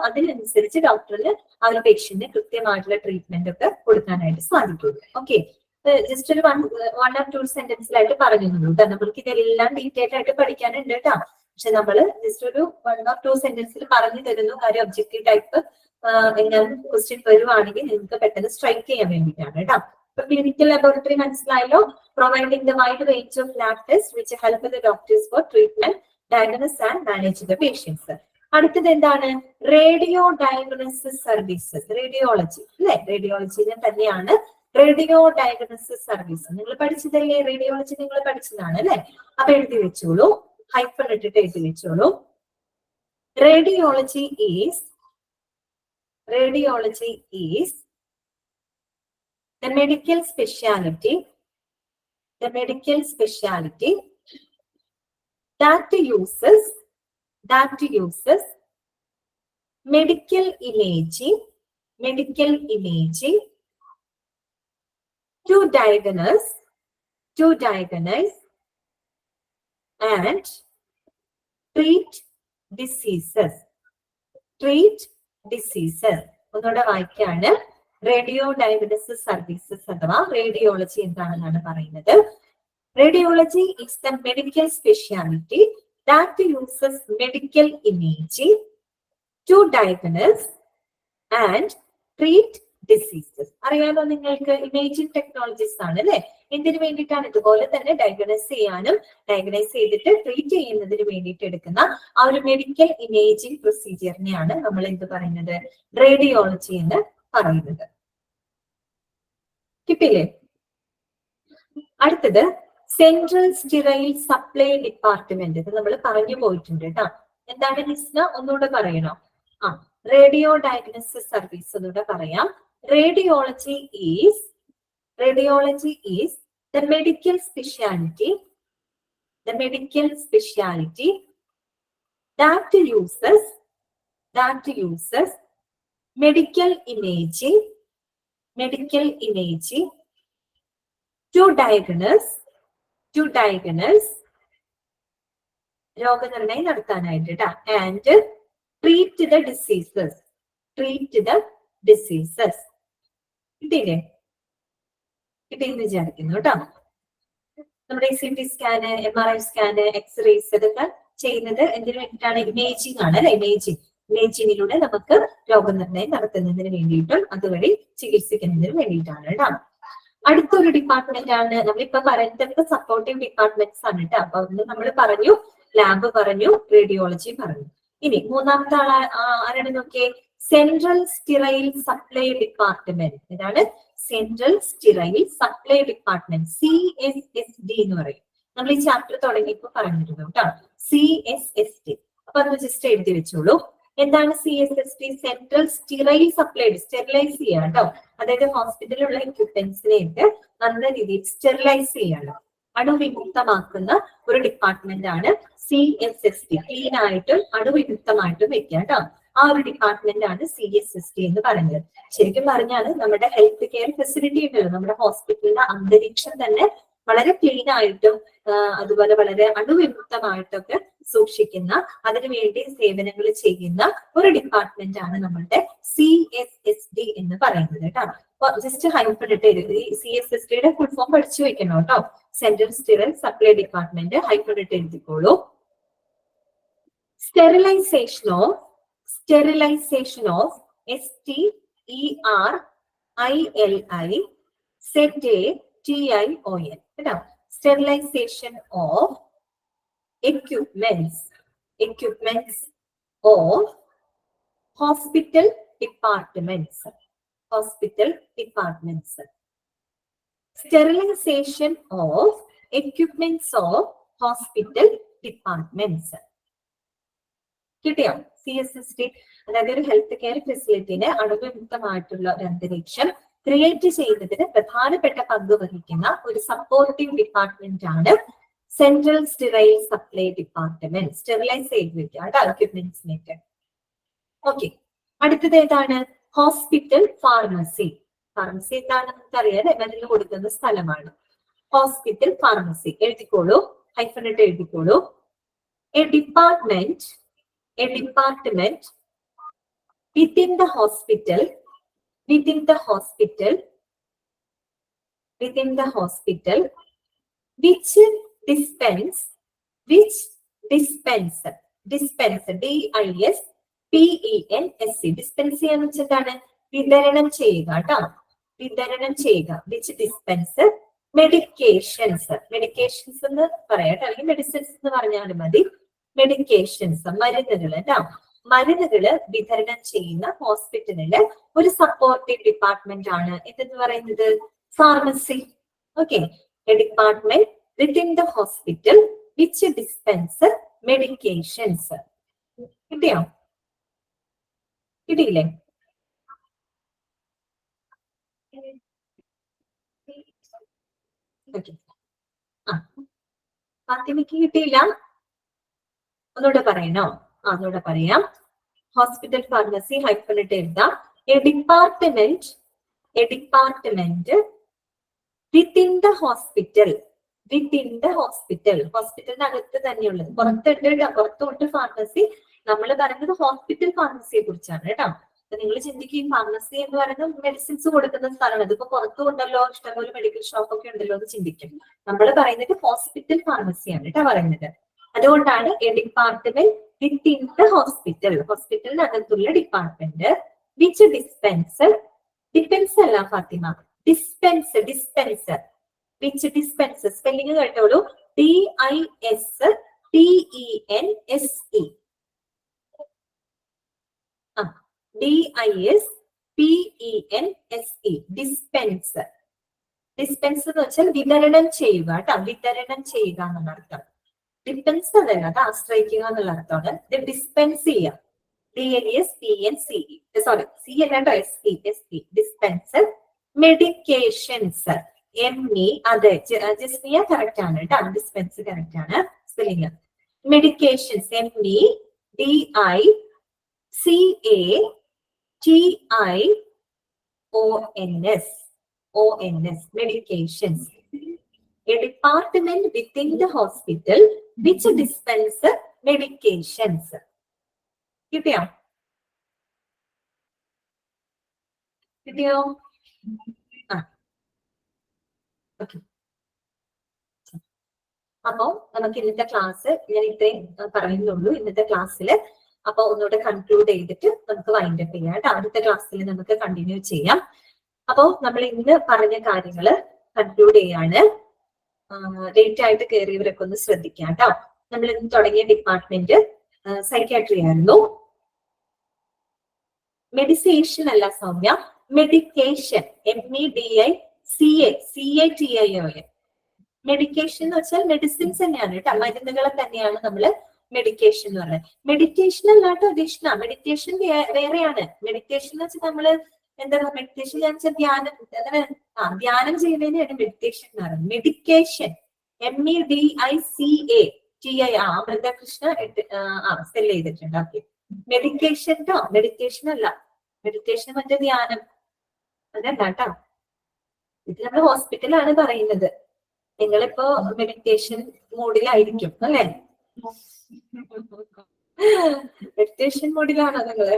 അതിനനുസരിച്ച് ഡോക്ടറിന് ആ ഒരു പേഷ്യന്റിന് കൃത്യമായിട്ടുള്ള ട്രീറ്റ്മെന്റ് ഒക്കെ കൊടുക്കാനായിട്ട് സാധിക്കും. ഓക്കെ, ജസ്റ്റ് ഒരു 1 or 2 സെന്റൻസിലായിട്ട് പറഞ്ഞുള്ളൂ കേട്ടോ. നമ്മൾക്ക് ഇതെല്ലാം ഡീറ്റെയിൽ ആയിട്ട് പഠിക്കാനുണ്ട് കേട്ടോ. പക്ഷെ നമ്മള് ജസ്റ്റ് ഒരു 1 or 2 സെന്റൻസിൽ പറഞ്ഞു തരുന്നു. കാര്യം ഒബ്ജക്റ്റീവ് ടൈപ്പ് ക്വസ്റ്റ്യൻ വരുവാണെങ്കിൽ നിങ്ങൾക്ക് പെട്ടെന്ന് സ്ട്രൈക്ക് ചെയ്യാൻ വേണ്ടിയിട്ടാണ് കേട്ടോ. ഇപ്പൊ ക്ലിനിക്കൽ ലബോറട്ടറി മനസ്സിലായല്ലോ. Providing the wide range of lab test which help the doctors for treatment, diagnose and manage the patients. അടുത്തത് എന്താണ്? Radio diagnosis services. റേഡിയോളജി അല്ലെ, റേഡിയോളജിനെ തന്നെയാണ് റേഡിയോ ഡയഗ്നോസിസ് സർവീസ്. നിങ്ങൾ പഠിച്ചതല്ലേ? റേഡിയോളജി നിങ്ങൾ പഠിച്ചതാണ് അല്ലെ. അപ്പൊ എഴുതി വെച്ചോളൂ, ഹൈഫൺ ഇട്ടിട്ട് എഴുതി വെച്ചോളൂ. Radiology is the medical specialty that uses medical imaging to diagnose and treat diseases. ഒന്നുകൂടെ വായിക്കാണ്. റേഡിയോ ഡയഗ്നോസിസ് സർവീസസ് അഥവാ റേഡിയോളജി എന്താണെന്നാണ് പറയുന്നത്. Radiology is the medical speciality that uses medical imaging to diagnose and treat diseases. അറിയാലോ നിങ്ങൾക്ക്, imaging technologies ആണ് അല്ലെ. എന്തിനു വേണ്ടിയിട്ടാണ്? ഇതുപോലെ തന്നെ ഡയഗ്നോസ് ചെയ്യാനും ഡയഗ്നോസ് ചെയ്തിട്ട് ട്രീറ്റ് ചെയ്യുന്നതിന് വേണ്ടിയിട്ട് എടുക്കുന്ന ആ ഒരു മെഡിക്കൽ ഇമേജിംഗ് പ്രൊസീജിയറിനെയാണ് നമ്മൾ എന്ത് പറയുന്നത്? റേഡിയോളജി എന്ന് പറയുന്നത്. കിട്ടില്ലേ? അടുത്തത് സെൻട്രൽ സ്റ്റെറൈൽ സപ്ലൈ ഡിപ്പാർട്ട്മെന്റ്. ഇത് നമ്മൾ പറഞ്ഞു പോയിട്ടുണ്ട് കേട്ടോ. എന്താണ് നിസ്ന? ഒന്നുകൂടെ പറയണോ? റേഡിയോ ഡയഗ്നോസിസ് സർവീസ് ഒന്നുകൂടെ പറയാം. Radiology is the medical specialty that uses medical imaging to diagnose രോഗനിർണയം നടത്താനായിട്ട് ട്ടാ and treat the diseases. കിട്ടിയില്ലേ? കിട്ടിയെന്ന് വിചാരിക്കുന്നു കേട്ടോ. നമ്മുടെ CT scan, MRI scan, X-rays ഇതൊക്കെ ചെയ്യുന്നത് എന്തിനു വേണ്ടിയിട്ടാണ്? ഇമേജിംഗ് ആണ് അല്ലെ. ഇമേജിങ്ങിലൂടെ നമുക്ക് രോഗനിർണയം നടത്തുന്നതിന് വേണ്ടിയിട്ടും അതുവഴി ചികിത്സിക്കുന്നതിന് വേണ്ടിയിട്ടാണ് കേട്ടോ. അടുത്തൊരു ഡിപ്പാർട്ട്മെന്റ് ആണ് നമ്മളിപ്പോ പറയുന്നത് സപ്പോർട്ടീവ് ഡിപ്പാർട്ട്മെന്റ്സ് ആണ് കേട്ടോ. അപ്പൊ നമ്മൾ പറഞ്ഞു ലാബ് പറഞ്ഞു, റേഡിയോളജി പറഞ്ഞു. ഇനി മൂന്നാമത്തെ ആരാണ് നോക്കിയേ? Central sterile supply department. ഇതാണ് central sterile supply department, CSSD എന്ന് പറയും. നമ്മൾ ഈ ചാപ്റ്റർ തുടങ്ങിയപ്പോ പറഞ്ഞിരുന്നു കേട്ടോ, CSSD. അപ്പൊ അത് ജസ്റ്റ് എഴുതി വെച്ചോളൂ. എന്താണ് CSSD? Central sterile supply, sterilise ചെയ്യാം കേട്ടോ. അതായത് ഹോസ്പിറ്റലിലുള്ള എക്യുപ്മെന്റ്സിനെയൊക്കെ നല്ല രീതിയിൽ സ്റ്റെറിലൈസ് ചെയ്യാണ്, അണുവിമുക്തമാക്കുന്ന ഒരു ഡിപ്പാർട്ട്മെന്റ് ആണ് CSSD. ക്ലീൻ ആയിട്ടും അണുവിമുക്തമായിട്ടും വെക്കുക കേട്ടോ. ആ ഒരു ഡിപ്പാർട്ട്മെന്റ് ആണ് CSSD എന്ന് പറയുന്നത്. ശരിക്കും പറഞ്ഞാൽ നമ്മുടെ ഹെൽത്ത് കെയർ ഫെസിലിറ്റി ഉണ്ടല്ലോ, നമ്മുടെ ഹോസ്പിറ്റലിന്റെ അന്തരീക്ഷം തന്നെ വളരെ ക്ലീൻ ആയിട്ടും അതുപോലെ വളരെ അണുവിമുക്തമായിട്ടൊക്കെ സൂക്ഷിക്കുന്ന, അതിനുവേണ്ടി സേവനങ്ങൾ ചെയ്യുന്ന ഒരു ഡിപ്പാർട്ട്മെന്റ് ആണ് നമ്മളുടെ CSSD എന്ന് പറയുന്നത് കേട്ടോ. അപ്പൊ ജസ്റ്റ് ഹൈഫണിട്ട് എഴുതി, ഈ CSSDയുടെ ഫുൾ ഫോം പഠിച്ചു വെക്കണം കേട്ടോ. സെൻട്രൽ സ്റ്റെറൈൽ സപ്ലൈ ഡിപ്പാർട്ട്മെന്റ്, ഹൈഫണിട്ട് എഴുതിക്കോളൂ. Sterilization of STERILIZATION കേട്ടോ. Sterilization of equipments of hospital departments. Sterilization of equipments of hospital departments. കിട്ടിയോ? CSSD അതായത് ഒരു ഹെൽത്ത് കെയർ ഫെസിലിറ്റിനെ അണുവിമുക്തമായിട്ടുള്ള ഒരു അന്തരീക്ഷം ക്രിയേറ്റ് ചെയ്യുന്നതിന് പ്രധാനപ്പെട്ട പങ്ക് വഹിക്കുന്ന ഒരു സപ്പോർട്ടിംഗ് ഡിപ്പാർട്ട്മെന്റ് ആണ് central sterile supply department. Sterilise ചെയ്ത് വെക്കുക എക്യുപ്മെന്റ്സിനൊക്കെ. ഓക്കെ, അടുത്തത് ഏതാണ്? Hospital pharmacy. ഫാർമസി എന്താണെന്ന് നമുക്കറിയാം, മരുന്ന് കൊടുക്കുന്ന സ്ഥലമാണ്. ഹോസ്പിറ്റൽ ഫാർമസി എഴുതിക്കോളൂ, ഹൈഫണിട്ട് എഴുതിക്കോളൂ. A department within the hospital which dispense DISPENSE dispense ചെയ്യാന്ന് വെച്ചിട്ടാണ് വിതരണം ചെയ്യുക കേട്ടോ. വിതരണം ചെയ്യുക. വിച്ച് ഡിസ്പെൻസ് മെഡിക്കേഷൻസ് എന്ന് പറയാട്ടോ, അല്ലെങ്കിൽ മെഡിസിൻസ് എന്ന് പറഞ്ഞാലും മതി. മെഡിക്കേഷൻസ് മരുന്നുകൾ കേട്ടോ. മരുന്നുകള് വിതരണം ചെയ്യുന്ന ഹോസ്പിറ്റലില് ഒരു സപ്പോർട്ടീവ് ഡിപ്പാർട്ട്മെന്റ് ആണ് എന്തെന്ന് പറയുന്നത്? Pharmacy. Okay, A department within the hospital which dispense medications. കിട്ടിയോ? കിട്ടിയില്ലേ? ഓക്കെ, ഫാത്തിമയ്ക്ക് കിട്ടിയില്ല? ഒന്നുകൂടെ പറയണോ? ഒന്നുകൂടെ പറയാം. ഹോസ്പിറ്റൽ ഫാർമസി ഹൈഫണിട്ട് എഴുതാം. A department within the hospital. ഹോസ്പിറ്റലിനകത്ത് തന്നെയുള്ളത്. പുറത്തോട്ട് ഫാർമസി. നമ്മൾ പറയുന്നത് ഹോസ്പിറ്റൽ ഫാർമസിയെ കുറിച്ചാണ് കേട്ടോ. അപ്പൊ നിങ്ങൾ ചിന്തിക്കും ഫാർമസി എന്ന് പറയുന്നത് മെഡിസിൻസ് കൊടുക്കുന്ന സ്ഥലമാണ്, ഇതിപ്പോ പുറത്തു ഉണ്ടല്ലോ, ഇഷ്ടംപോലെ മെഡിക്കൽ ഷോപ്പ് ഒക്കെ ഉണ്ടല്ലോ എന്ന് ചിന്തിക്കും. നമ്മൾ പറയുന്നത് ഹോസ്പിറ്റൽ ഫാർമസിയാണ് കേട്ടോ പറയുന്നത്. അതുകൊണ്ടാണ് a department within the hospital. ഹോസ്പിറ്റലിനകത്തുള്ള ഡിപ്പാർട്ട്മെന്റ് വിച്ച് ഡിസ്പെൻസ് അല്ല Fathima, dispense which dispense. Spelling കേട്ടോളൂ. DISPENSE. DISPENSE dispense. ഡിസ്പെൻസ് എന്ന് വെച്ചാൽ വിതരണം ചെയ്യുക കേട്ടോ. വിതരണം ചെയ്യുക എന്നുള്ള അർത്ഥം. ഡിസ്പെൻസ് അതല്ല, അത് ആശ്രയിക്കുക എന്നുള്ള അർത്ഥമാണ്. ഇത് ഡിസ്പെൻസ് ചെയ്യാം. DISPENSE. സോറി, സി അല്ലാണ്ടോ, SE. ഡിസ്പെൻസ്. മെഡിക്കേഷൻസ്. ME. അതെ, ജസ്മിയ കറക്റ്റ് ആണ് കേട്ടോ. ഡിസ്പെൻസ് കറക്റ്റ് ആണ് spelling. Medications. MEDICATIONS. medications. A department within the hospital which dispense medications. കിട്ടിയോ? ഓക്കെ. അപ്പോ നമുക്ക് ഇന്നത്തെ ക്ലാസ് ഞാൻ ഇത്രയും പറയുന്നുള്ളൂ ഇന്നത്തെ ക്ലാസ്സിൽ. അപ്പൊ ഒന്നുകൂടെ കൺക്ലൂഡ് ചെയ്തിട്ട് നമുക്ക് വൈൻഡ് അപ്പ് ചെയ്യാം കേട്ടോ. അടുത്ത ക്ലാസ്സിൽ നമുക്ക് കണ്ടിന്യൂ ചെയ്യാം. അപ്പോ നമ്മൾ ഇന്ന് പറഞ്ഞ കാര്യങ്ങള് കൺക്ലൂഡ് ചെയ്യാണ്. ലേറ്റ് ആയിട്ട് കയറിയവരൊക്കെ ഒന്ന് ശ്രദ്ധിക്കാം കേട്ടോ. നമ്മൾ ഇന്ന് തുടങ്ങിയ ഡിപ്പാർട്ട്മെന്റ് സൈക്യാട്രി ആയിരുന്നു. മെഡിസേഷൻ അല്ല സൗമ്യ, മെഡിക്കേഷൻ, MEDICATION. മെഡിക്കേഷൻ എന്ന് വെച്ചാൽ മെഡിസിൻസ് തന്നെയാണ് കേട്ടോ, മരുന്നുകളെ തന്നെയാണ് നമ്മൾ മെഡിക്കേഷൻ എന്ന് പറയുന്നത്. മെഡിറ്റേഷൻ അല്ലാട്ടോ അധ്യക്ഷന, മെഡിറ്റേഷൻ വേറെയാണ്. മെഡിറ്റേഷൻ എന്ന് വെച്ചാൽ നമ്മള് എന്താ പറയുക, മെഡിറ്റേഷൻ എന്ന് വെച്ചാൽ ധ്യാനം, അങ്ങനെ ധ്യാനം ചെയ്യുന്നതിനാണ് മെഡിറ്റേഷൻ എന്ന് പറയുന്നത്. മെഡിക്കേഷൻ MEDICATI അമൃതകൃഷ്ണ സ്പെൽ ചെയ്തിട്ടുണ്ട്. ഓക്കെ, മെഡിക്കേഷൻ ട്ടോ, മെഡിറ്റേഷൻ അല്ല. മെഡിറ്റേഷൻ മറ്റേ ധ്യാനം അതല്ല കേട്ടോ. ഇത് നമ്മൾ ഹോസ്പിറ്റലാണ് പറയുന്നത്. നിങ്ങളിപ്പോ മെഡിറ്റേഷൻ മൂഡിലായിരിക്കും അല്ലെ? മെഡിറ്റേഷൻ മൂഡിലാണോ നിങ്ങള്?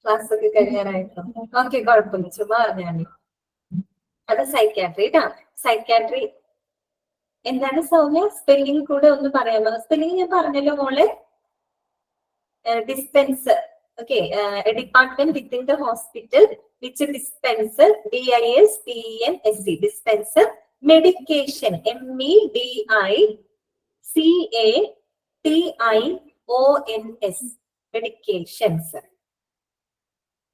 ക്ലാസ് ഒക്കെ കഴിയാനായിട്ടോ? ഓക്കെ, കുഴപ്പമില്ല, ചുമ്മാ പറഞ്ഞാണ്. അത് സൈക്യാട്രി ട്ടാ. സൈക്യാട്രി എന്താണ് സൗമ്യ? സ്പെല്ലിംഗ് കൂടെ ഒന്ന് പറയാമോ? സ്പെല്ലിംഗ് ഞാൻ പറഞ്ഞല്ലോ മോളെ. Dispenser. Okay, a department within the hospital which dispenses DISPENSE dispenser medication MEDICATIONS medications.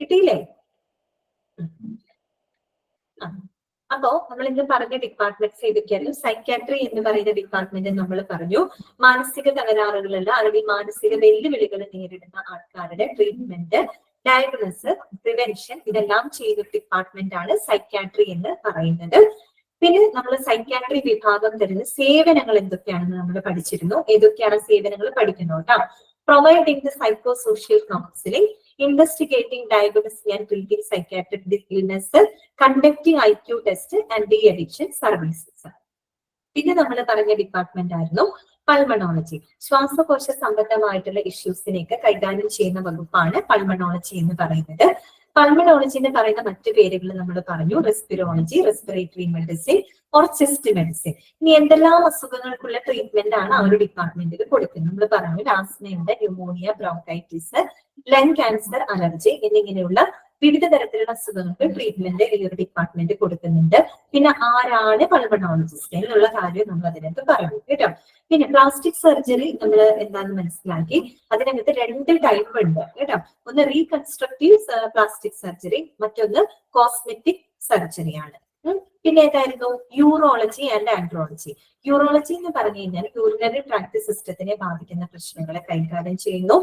കിട്ടിയില്ലേ? അപ്പോ നമ്മൾ ഇന്ന് പറഞ്ഞ ഡിപ്പാർട്ട്മെന്റ്സ് ഏതൊക്കെയായിരുന്നു? സൈക്യാട്രി എന്ന് പറയുന്ന ഡിപ്പാർട്ട്മെന്റ് നമ്മൾ പറഞ്ഞു. മാനസിക തകരാറുകളുള്ള അല്ലെങ്കിൽ മാനസിക വെല്ലുവിളികൾ നേരിടുന്ന ആൾക്കാരുടെ ട്രീറ്റ്മെന്റ്, ഡയഗ്നോസിസ്, പ്രിവെൻഷൻ ഇതെല്ലാം ചെയ്യുന്ന ഡിപ്പാർട്ട്മെന്റ് ആണ് സൈക്യാട്രി എന്ന് പറയുന്നത്. പിന്നെ നമ്മൾ സൈക്യാട്രി വിഭാഗം തരുന്ന സേവനങ്ങൾ എന്തൊക്കെയാണെന്ന് നമ്മൾ പഠിച്ചിരുന്നു. ഏതൊക്കെയാണ് സേവനങ്ങൾ പഠിക്കുന്നു കേട്ടോ. Providing the psychosocial counselling, investigating, diagnosing and treating psychiatric illness, conducting IQ test and de-addiction services. പിന്നെ നമ്മൾ പറഞ്ഞ ഡിപ്പാർട്ട്മെന്റ് ആയിരുന്നു പൾമണോളജി. ശ്വാസകോശ സംബന്ധമായിട്ടുള്ള ഇഷ്യൂസിനെയൊക്കെ കൈകാര്യം ചെയ്യുന്ന വകുപ്പാണ് പൾമണോളജി എന്ന് പറയുന്നത്. പൾമണോളജി എന്ന് പറയുന്ന മറ്റു പേരുകൾ നമ്മൾ പറഞ്ഞു. റെസ്പിറോളജി, respiratory medicine or chest medicine. ഇനി എന്തെല്ലാം അസുഖങ്ങൾക്കുള്ള ട്രീറ്റ്മെന്റ് ആണ് ആ ഒരു ഡിപ്പാർട്ട്മെന്റിൽ കൊടുക്കുന്നത്? നമ്മൾ പറഞ്ഞു ആസ്മയുണ്ട്, pneumonia, bronchitis, lung cancer, allergy എന്നിങ്ങനെയുള്ള വിവിധ തരത്തിലുള്ള അസുഖങ്ങൾക്ക് ട്രീറ്റ്മെന്റ് ഈ ഒരു ഡിപ്പാർട്ട്മെന്റ് കൊടുക്കുന്നുണ്ട്. പിന്നെ ആരാണ് പൾമണോളജിസ്റ്റ് എന്നുള്ള കാര്യം നമ്മൾ അതിനകത്ത് പറഞ്ഞു കേട്ടോ. പിന്നെ പ്ലാസ്റ്റിക് സർജറി നമ്മൾ എന്താണെന്ന് മനസ്സിലാക്കി. അതിനകത്ത് 2 ടൈപ്പ് ഉണ്ട് കേട്ടോ. ഒന്ന് റീകൺസ്ട്രക്റ്റീവ് പ്ലാസ്റ്റിക് സർജറി, മറ്റൊന്ന് കോസ്മെറ്റിക് സർജറിയാണ്. പിന്നെ ഏതായിരുന്നു? Urology and andrology. യൂറോളജി എന്ന് പറഞ്ഞു കഴിഞ്ഞാൽ യൂറിനറി ട്രാക്ട് സിസ്റ്റത്തിനെ ബാധിക്കുന്ന പ്രശ്നങ്ങളെ കൈകാര്യം ചെയ്യുന്നു.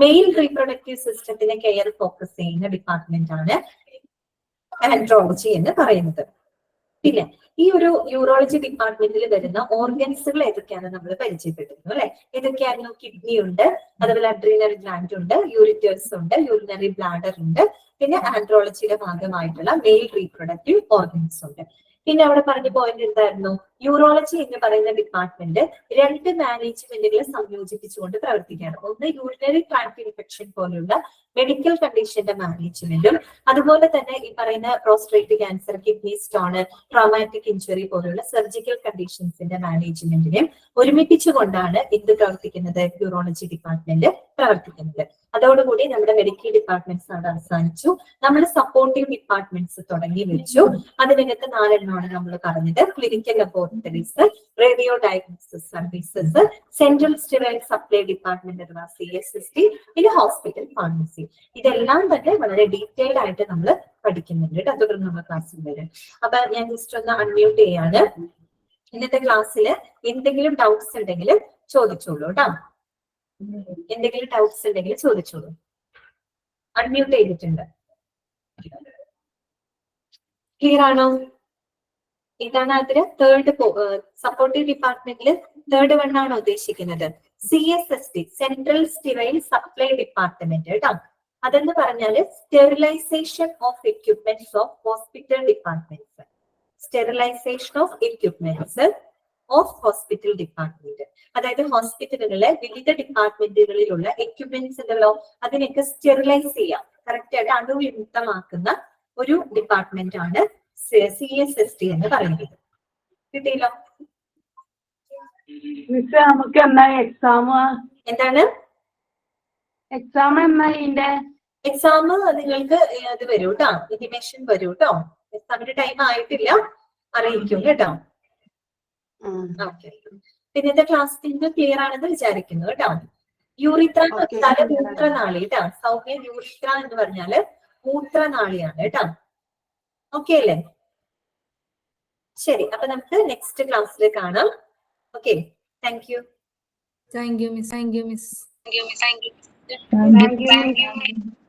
മെയിൽ റീപ്രൊഡക്റ്റീവ് സിസ്റ്റത്തിനെ കെയർ ഫോക്കസ് ചെയ്യുന്ന ഡിപ്പാർട്ട്മെന്റ് ആണ് ആൻഡ്രോളജി എന്ന് പറയുന്നത്. പിന്നെ ഈ ഒരു യൂറോളജി ഡിപ്പാർട്ട്മെന്റിൽ വരുന്ന ഓർഗൻസുകൾ ഏതൊക്കെയാണ് നമ്മൾ പരിചയപ്പെട്ടിരുന്നു അല്ലെ? ഏതൊക്കെയായിരുന്നു? കിഡ്നി ഉണ്ട്, അതുപോലെ അഡ്രീനൽ ഗ്ലാൻഡ് ഉണ്ട്, യൂറിറ്റേഴ്സ് ഉണ്ട്, യൂറിനറി ബ്ലാഡർ ഉണ്ട്, പിന്നെ ആൻഡ്രോളജിയുടെ ഭാഗമായിട്ടുള്ള മെയിൽ റീപ്രൊഡക്റ്റീവ് ഓർഗൻസ് ഉണ്ട്. പിന്നെ അവിടെ പറഞ്ഞ പോയിന്റ് എന്തായിരുന്നു? യൂറോളജി എന്ന് പറയുന്ന ഡിപ്പാർട്ട്മെന്റ് 2 മാനേജ്മെന്റുകളെ സംയോജിപ്പിച്ചുകൊണ്ട് പ്രവർത്തിക്കുകയാണ്. ഒന്ന് യൂറിനറി ട്രാക്ട് ഇൻഫെക്ഷൻ പോലുള്ള മെഡിക്കൽ കണ്ടീഷന്റെ മാനേജ്മെന്റും, അതുപോലെ തന്നെ ഈ പറയുന്ന prostate cancer, kidney stone, traumatic injury പോലുള്ള സർജിക്കൽ കണ്ടീഷൻസിന്റെ മാനേജ്മെന്റിനെയും ഒരുമിപ്പിച്ചുകൊണ്ടാണ് എന്ത് പ്രവർത്തിക്കുന്നത്? യൂറോളജി ഡിപ്പാർട്ട്മെന്റ് പ്രവർത്തിക്കുന്നത്. അതോടുകൂടി നമ്മുടെ മെഡിക്കൽ ഡിപ്പാർട്ട്മെന്റ്സ് അവിടെ അവസാനിച്ചു. നമ്മൾ സപ്പോർട്ടീവ് ഡിപ്പാർട്ട്മെന്റ്സ് തുടങ്ങി വെച്ചു. അതിനകത്ത് 4 എണ്ണമാണ് നമ്മൾ പറഞ്ഞത്. Clinical laboratories, radio diagnosis services, central sterile supply department അഥവാ CSSD, പിന്നെ ഹോസ്പിറ്റൽ ഫാർമസി. ഇതെല്ലാം തന്നെ വളരെ ഡീറ്റെയിൽഡ് ആയിട്ട് നമ്മൾ പഠിക്കുന്നുണ്ട്. അത് തുടർന്ന് നമ്മൾ ക്ലാസ്സിൽ വരും. അപ്പൊ ഞാൻ ജസ്റ്റ് ഒന്ന് അൺമ്യൂട്ട് ചെയ്യാണ്. ഇന്നത്തെ ക്ലാസ്സിൽ എന്തെങ്കിലും ഡൗട്ട്സ് ഉണ്ടെങ്കിൽ ചോദിച്ചോളൂ കേട്ടോ. എന്തെങ്കിലും ഡൗട്ട്സ് ഉണ്ടെങ്കിൽ ചോദിച്ചോളൂ. അൺമ്യൂട്ട് ചെയ്തിട്ടുണ്ട്. ക്ലിയർ ആണോ? ഇതാണ് അതില് തേർഡ് സപ്പോർട്ടീവ് ഡിപ്പാർട്ട്മെന്റിൽ 3rd വൺ ആണോ ഉദ്ദേശിക്കുന്നത്? CSSD, central sterile supply department കേട്ടോ. അതെന്ന് പറഞ്ഞാല് sterilisation of equipments of hospital departments. Sterilisation of equipments of hospital department. അതായത് ഹോസ്പിറ്റലുകളിലെ വിവിധ ഡിപ്പാർട്ട്മെന്റുകളിലുള്ള എക്യുപ്മെന്റ്സ് ഉണ്ടല്ലോ, അതിനൊക്കെ സ്റ്റെറിലൈസ് ചെയ്യാം, കറക്റ്റ് ആയിട്ട് അണുവിമുക്തമാക്കുന്ന ഒരു ഡിപ്പാർട്ട്മെന്റ് ആണ് CSSD എന്ന് പറയുന്നത്. കിട്ടിയല്ലോ? നമുക്ക് എന്നാ എക്സാം? എന്താണ് എക്സാം എന്നാ? എക്സാം നിങ്ങൾക്ക് അത് വരൂ കേട്ടോ, ഇന്റിമേഷൻ വരൂ കേട്ടോ. എക്സാമിന്റെ ടൈം ആയിട്ടില്ല, അറിയിക്കും കേട്ടോ. ഓക്കെ, പിന്നത്തെ ക്ലാസ് ക്ലിയർ ആണെന്ന് വിചാരിക്കുന്നു കേട്ടോ. യൂറിത്ര എന്ന് Okay, വെച്ചാല് clear ആണ്. മൂത്രനാളി കേട്ടാ. സൗമ്യ, യൂറിത്ര എന്ന് പറഞ്ഞാല് മൂത്രനാളിയാണ് കേട്ടാ. ഓക്കെ അല്ലേ? ശരി, അപ്പൊ നമുക്ക് നെക്സ്റ്റ് ക്ലാസ്സിൽ കാണാം. Okay, thank you. Thank you, miss. Thank you, miss. Thank you.